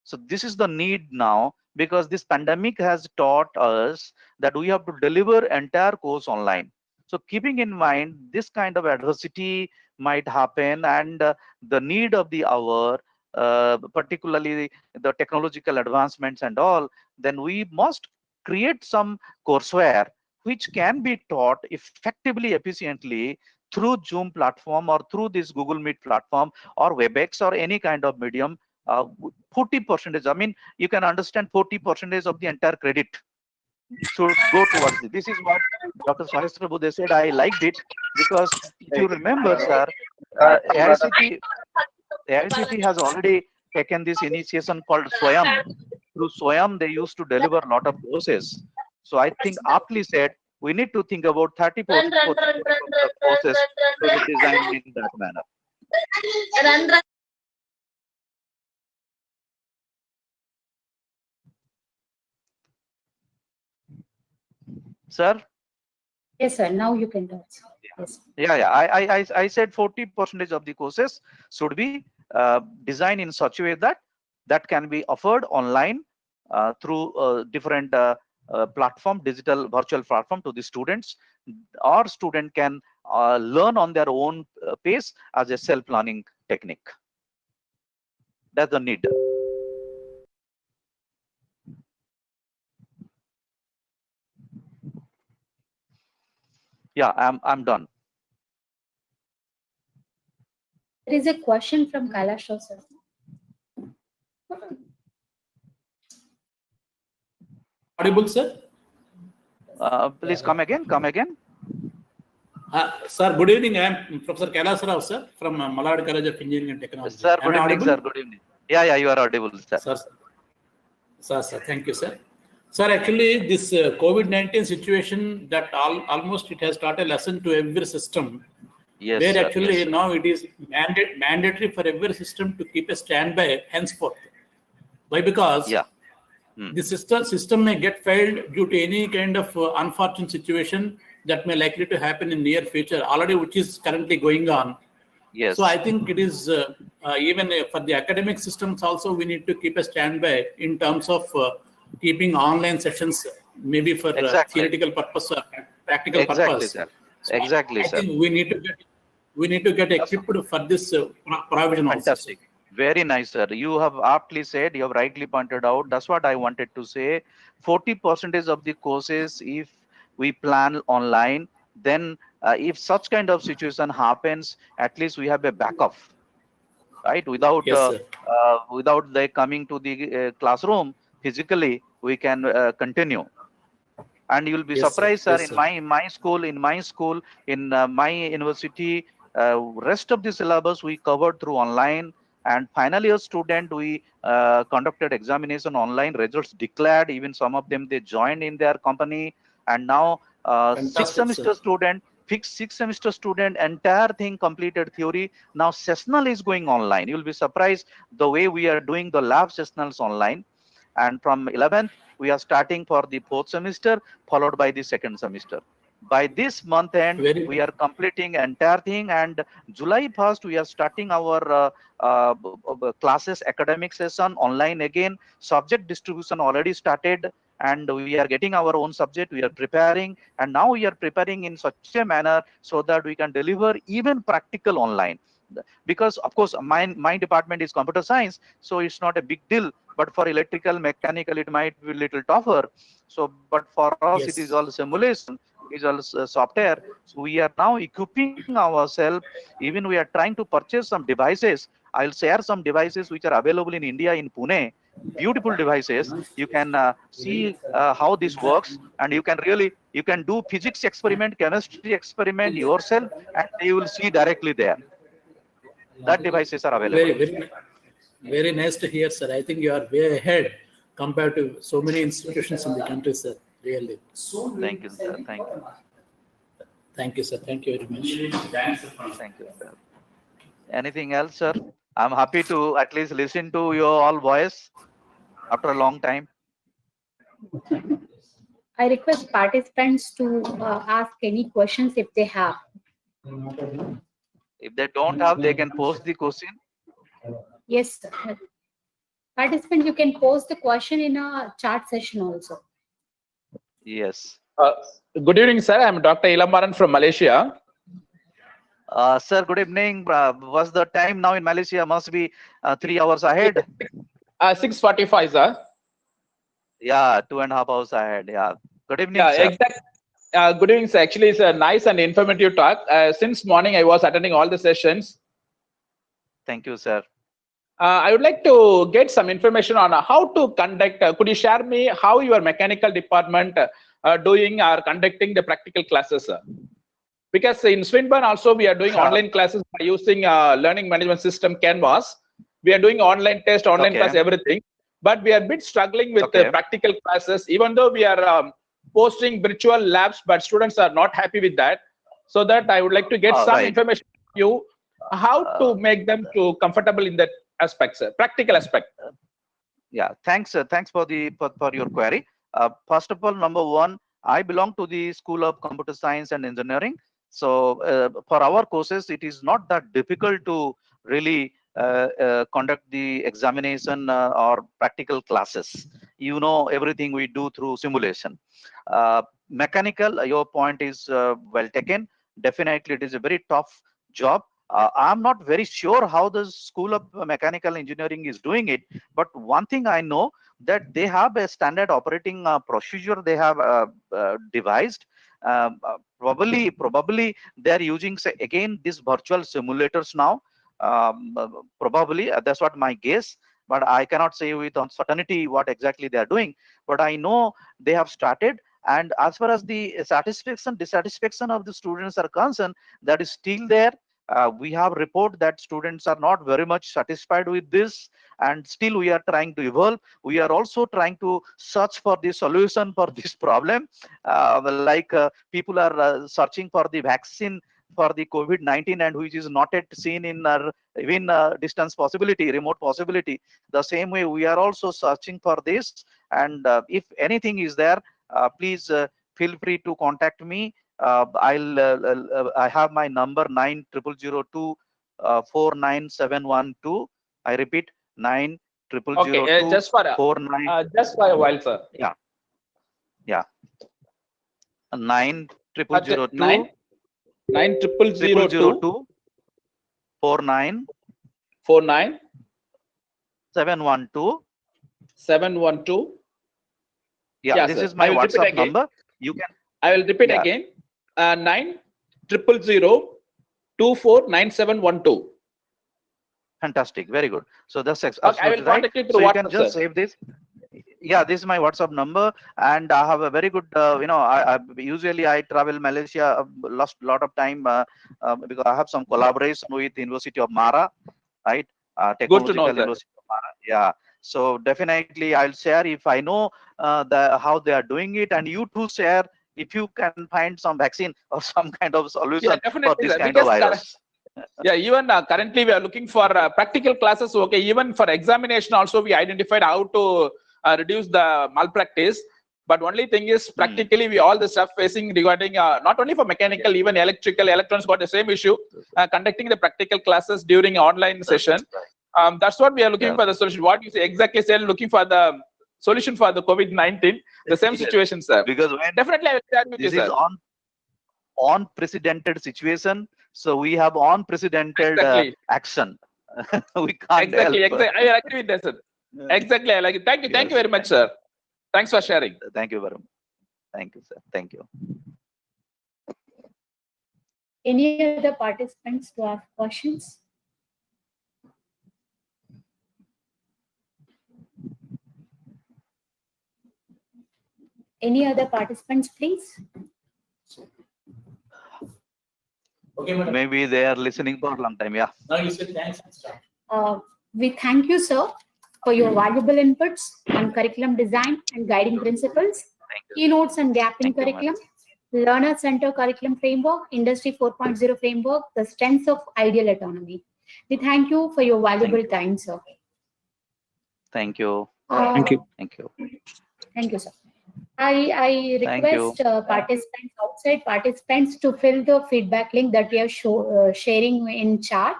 So this is the need now, because this pandemic has taught us that we have to deliver entire course online. So keeping in mind this kind of adversity might happen, and the need of the hour, particularly the technological advancements and all, then we must create some courseware which can be taught effectively, efficiently through Zoom platform or through this Google Meet platform or WebEx or any kind of medium. 40%, I mean, you can understand 40% of the entire credit should go towards it. This is what Dr. Sahasra Budhe said. I liked it because if you remember, sir, AICT has already taken this initiation called Swayam. Through Swayam, they used to deliver a lot of courses. So I think aptly said, we need to think about 30% of the courses to be designed in that manner. Sir? Yes, sir. Now you can talk. Yes. Yeah. I said 40% of the courses should be designed in such a way that can be offered online through different platform, digital virtual platform to the students, or student can learn on their own pace as a self-learning technique. That's the need. Yeah, I'm done. There is a question from Kailash, sir. Audible, sir? Please come again. Sir, good evening. I am Professor Kailash Rao, sir, from Malad College of Engineering and Technology. Sir, good evening, sir. Good evening. Yeah, you are audible, sir. Sir, thank you, sir. Sir, actually, this COVID-19 situation, that almost it has taught a lesson to every system. Yes, where sir, actually yes, now it is mandatory for every system to keep a standby henceforth. Why? Because the system may get failed due to any kind of unfortunate situation that may likely to happen in near future, already which is currently going on. Yes. So I think it is even for the academic systems also, we need to keep a standby in terms of keeping online sessions, maybe for theoretical purpose or practical purpose. Sir. So exactly, I sir. think we need to get equipped for this provision. Fantastic. Also. Very nice, sir. You have aptly said, you have rightly pointed out. That's what I wanted to say. 40% of the courses, if we plan online, then if such kind of situation happens, at least we have a backup, right? Yes, sir. Without they coming to the classroom physically, we can continue. And you'll be Yes, sir. surprised, sir. Yes, In my school, in my university, rest of the syllabus we covered through online. And final year student, we conducted examination online. Results declared. Even some of them they joined in their company. And now sixth Fantastic, semester student, entire thing completed theory. Now sessional is going online. You'll be surprised the way we are doing the lab sessionals online. And from 11th, we are starting for the fourth semester, followed by the second semester. By this month end, we are completing entire thing, and July 1st, we are starting our classes, academic session online again. Subject distribution already started, and we are getting our own subject. We are preparing, and now we are preparing in such a manner so that we can deliver even practical online. Because of course my department is computer science, so it's not a big deal, but for electrical mechanical it might be a little tougher. So but for us it is all simulation, it is all software. So we are now equipping ourselves. Even we are trying to purchase some devices. I'll share some devices which are available in India, in Pune. Beautiful devices. You can see how this works, and you can do physics experiment, chemistry experiment yourself, and you will see directly there. That devices are available. Very nice to hear, sir. I think you are way ahead compared to so many institutions in the country, sir. Really. Thank you, sir. Thank you. Thank you, sir. Thank you very much. Thank you, sir. Anything else, sir? I'm happy to at least listen to your all voice after a long time. I request participants to ask any questions if they have. If they don't have, they can post the question. Yes, sir. Participant, you can post the question in a chat session also. Yes. Good evening, sir. I'm Dr. Ilamaran from Malaysia. Sir, good evening. What's the time now in Malaysia? Must be 3 hours ahead. 6:45, sir. Yeah, 2.5 hours ahead. Yeah. Good evening, yeah, sir. Exactly. Good evening, sir. Actually, it's a nice and informative talk. Since morning, I was attending all the sessions. Thank you, sir. I would like to get some information on how to conduct. Could you share me how your mechanical department doing or conducting the practical classes, sir? Because in Swinburne also we are doing online classes by using learning management system Canvas. We are doing online test, online class, everything. But we are a bit struggling with the practical classes, even though we are posting virtual labs, but students are not happy with that. So that I would like to get some information from you, how to make them to comfortable in that aspect, sir, practical aspect. Yeah, thanks. Thanks for your query. First of all, number one, I belong to the School of Computer Science and Engineering. So for our courses, it is not that difficult to really conduct the examination or practical classes. You know, everything we do through simulation. Mechanical, your point is well taken. Definitely, it is a very tough job. I'm not very sure how the School of Mechanical Engineering is doing it, but one thing I know, that they have a standard operating procedure they have devised. Probably they are using, say, again, these virtual simulators now. Probably that's what my guess, but I cannot say with certainty what exactly they are doing. But I know they have started. And as far as the dissatisfaction of the students are concerned, that is still there. We have report that students are not very much satisfied with this, and still we are trying to evolve. We are also trying to search for the solution for this problem. People are searching for the vaccine for the COVID-19, and which is not yet seen in even distance possibility, remote possibility. The same way we are also searching for this. And if anything is there, please feel free to contact me. I have my number 9002 49712. I repeat, 9002 just for a while, sir. Yeah. 9002 9002 49 49 712. 712. Yeah, this is my WhatsApp number. You can. I will repeat again. 90002499712. Fantastic. Very good. So that's I absolutely will right. contact you through So you WhatsApp, can just save this. Yeah, this is my WhatsApp number, and I have a very good. I usually I travel Malaysia. Lost a lot of time because I have some collaboration with University of Mara, right? Technological University of Mara. Yeah. So definitely I'll share if I know how they are doing it, and you too share if you can find some vaccine or some kind of solution for this kind of virus. Yeah, even currently we are looking for practical classes. Okay, even for examination also we identified how to reduce the malpractice. But only thing is practically we all the stuff facing regarding not only for mechanical, even electrical, electronics got the same issue. Conducting the practical classes during online session. That's what we are looking for the solution. What you say exactly say looking for the solution for the COVID-19. The same situation, sir. Because when definitely I will share with you, this is sir. Unprecedented situation, so we have unprecedented action. We can't exactly. help. I agree with that, sir. Exactly, I like it. Thank you. Thank you very much, sir. Thanks for sharing. Thank you very much. Thank you, sir. Thank you. Any other participants to ask questions? Any other participants, please? Okay, madam. Maybe they are listening for a long time. Yeah. Now you said thanks. We thank you, sir, for your valuable inputs on curriculum design and guiding principles, keynotes and gap in curriculum, learner center curriculum framework, industry 4.0 framework, the strengths of ideal autonomy. We thank you for your valuable time, sir. Thank you. Thank you. Thank you. Thank you, sir. I request participants, outside participants, to fill the feedback link that we are sharing in chat.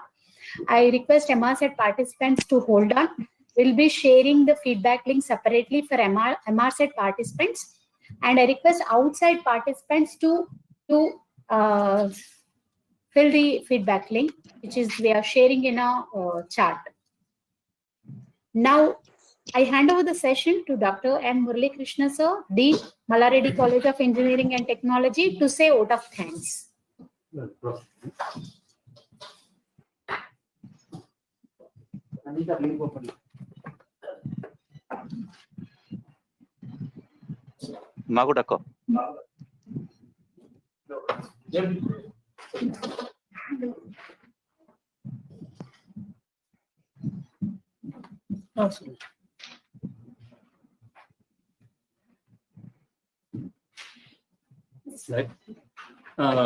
I request MRSET participants to hold on. We'll be sharing the feedback link separately for MRSET participants. And I request outside participants to fill the feedback link, which is we are sharing in our chat. Now, I hand over the session to Dr. M. Murali Krishna, sir, Dean, Mallareddy College of Engineering and Technology, to say vote of thanks. Magudako. Right.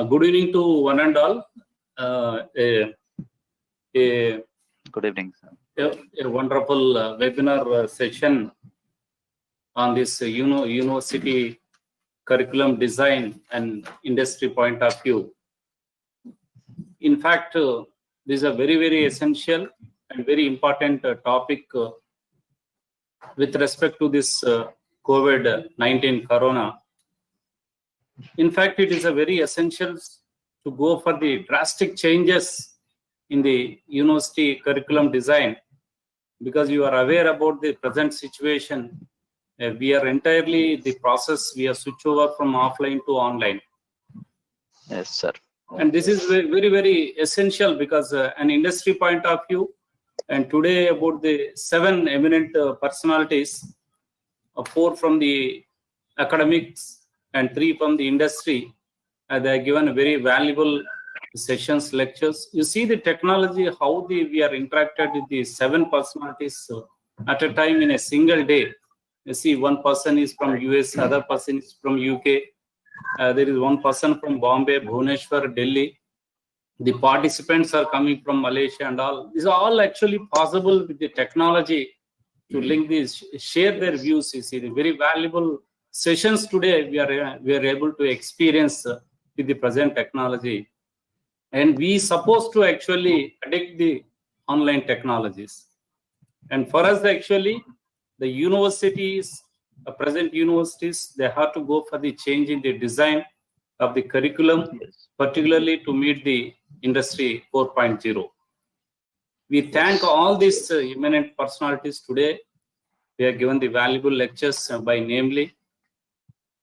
Good evening to one and all. Good evening, sir. A wonderful webinar session on this university curriculum design and industry point of view. In fact, this is a very, very essential and very important topic with respect to this COVID-19 corona. In fact, it is a very essential to go for the drastic changes in the university curriculum design, because you are aware about the present situation. We are entirely the process, we are switched over from offline to online. Yes, sir. And this is very, very essential because an industry point of view, and today about the 7 eminent personalities, 4 from the academics and 3 from the industry, they are given very valuable sessions, lectures. You see the technology, how we are interacted with the 7 personalities at a time in a single day. You see, one person is from US, other person is from UK. There is one person from Bombay, Bhubaneswar, Delhi. The participants are coming from Malaysia and all. These are all actually possible with the technology to link these, share their views. You see, the very valuable sessions today we are able to experience with the present technology. And we supposed to actually addict the online technologies. And for us, actually, the universities, present universities, they have to go for the change in the design of the curriculum, particularly to meet the industry 4.0. We thank all these eminent personalities today. We have given the valuable lectures by namely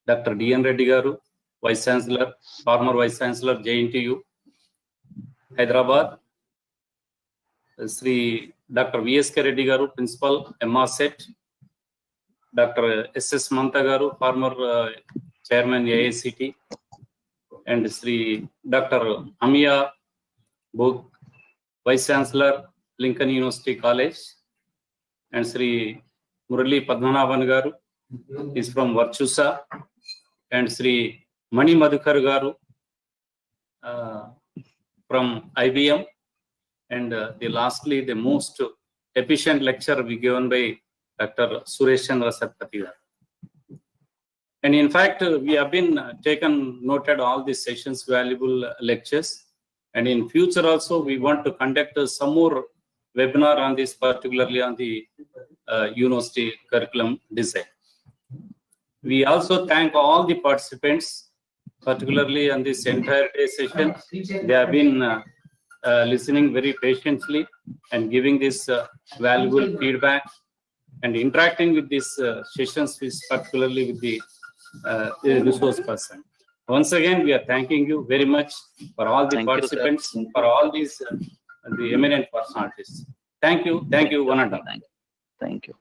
Dr. D.N. Reddy Garu, Vice Chancellor, former Vice Chancellor, JNTU, Hyderabad. Sri Dr. V.S.K. Reddy Garu, Principal, MRSET. Dr. S.S. Manta Garu, former Chairman, AICT. And Sri Dr. Amiya Bog, Vice Chancellor, Lincoln University College. And Sri Murali Padmanabhan Garu is from Varchusa. And Sri Mani Madhukar Garu from IBM. And lastly, the most efficient lecture be given by Dr. Suresh Chandra Satpathy. And in fact, we have been noted all these sessions, valuable lectures. And in future also, we want to conduct some more webinar on this, particularly on the university curriculum design. We also thank all the participants, particularly on this entire day session. They have been listening very patiently and giving this valuable feedback and interacting with these sessions, particularly with the resource person. Once again, we are thanking you very much for all the participants, for all these the eminent personalities. Thank you, one and all. Thank you.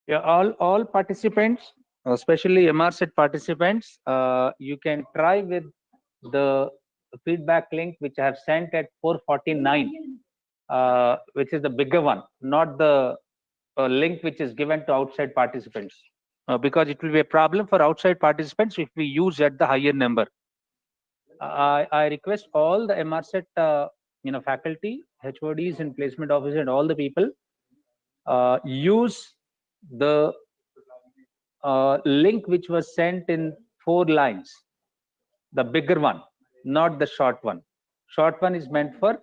Yeah, all participants, especially MRSET participants, you can try with the feedback link which I have sent at 4:49, which is the bigger one, not the link which is given to outside participants, because it will be a problem for outside participants if we use at the higher number. I request all the MRSET faculty, HODs and placement officers and all the people use the link which was sent in 4 lines, the bigger one, not the short one. Short one is meant for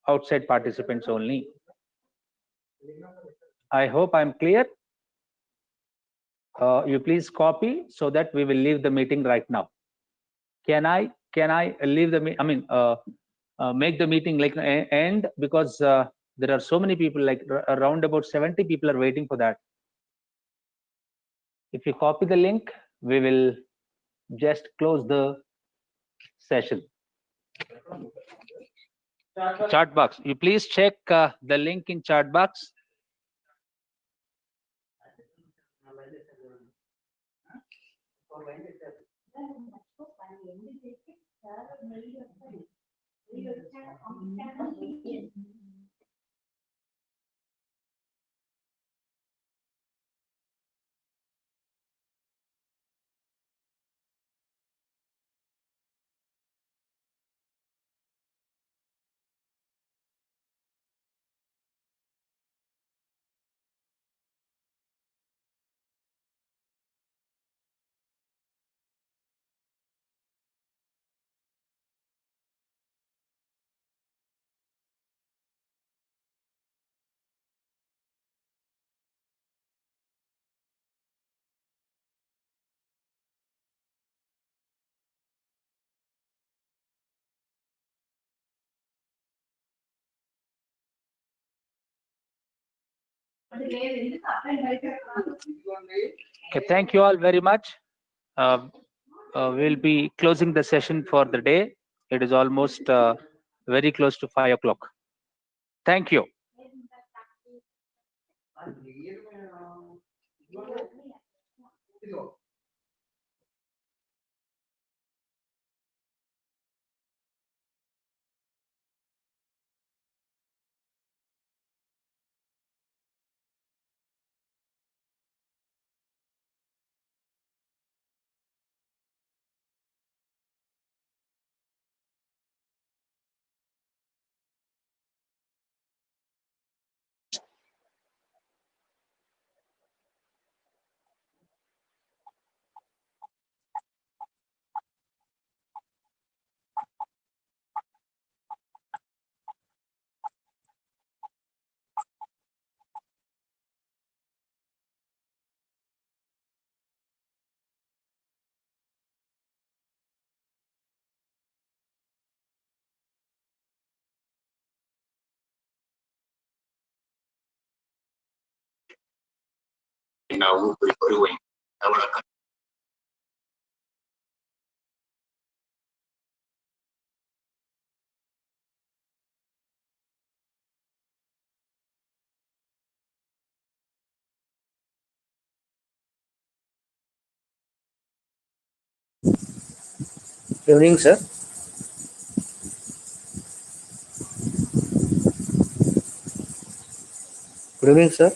outside participants only. I hope I'm clear. You please copy so that we will leave the meeting right now. Can I leave the make the meeting like end, because there are so many people, like around about 70 people are waiting for that. If you copy the link, we will just close the session. Chat box, you please check the link in chat box. Okay, thank you all very much. We'll be closing the session for the day. It is almost very close to 5 o'clock. Thank you. Now reviewing our Good evening, sir. Good evening, sir.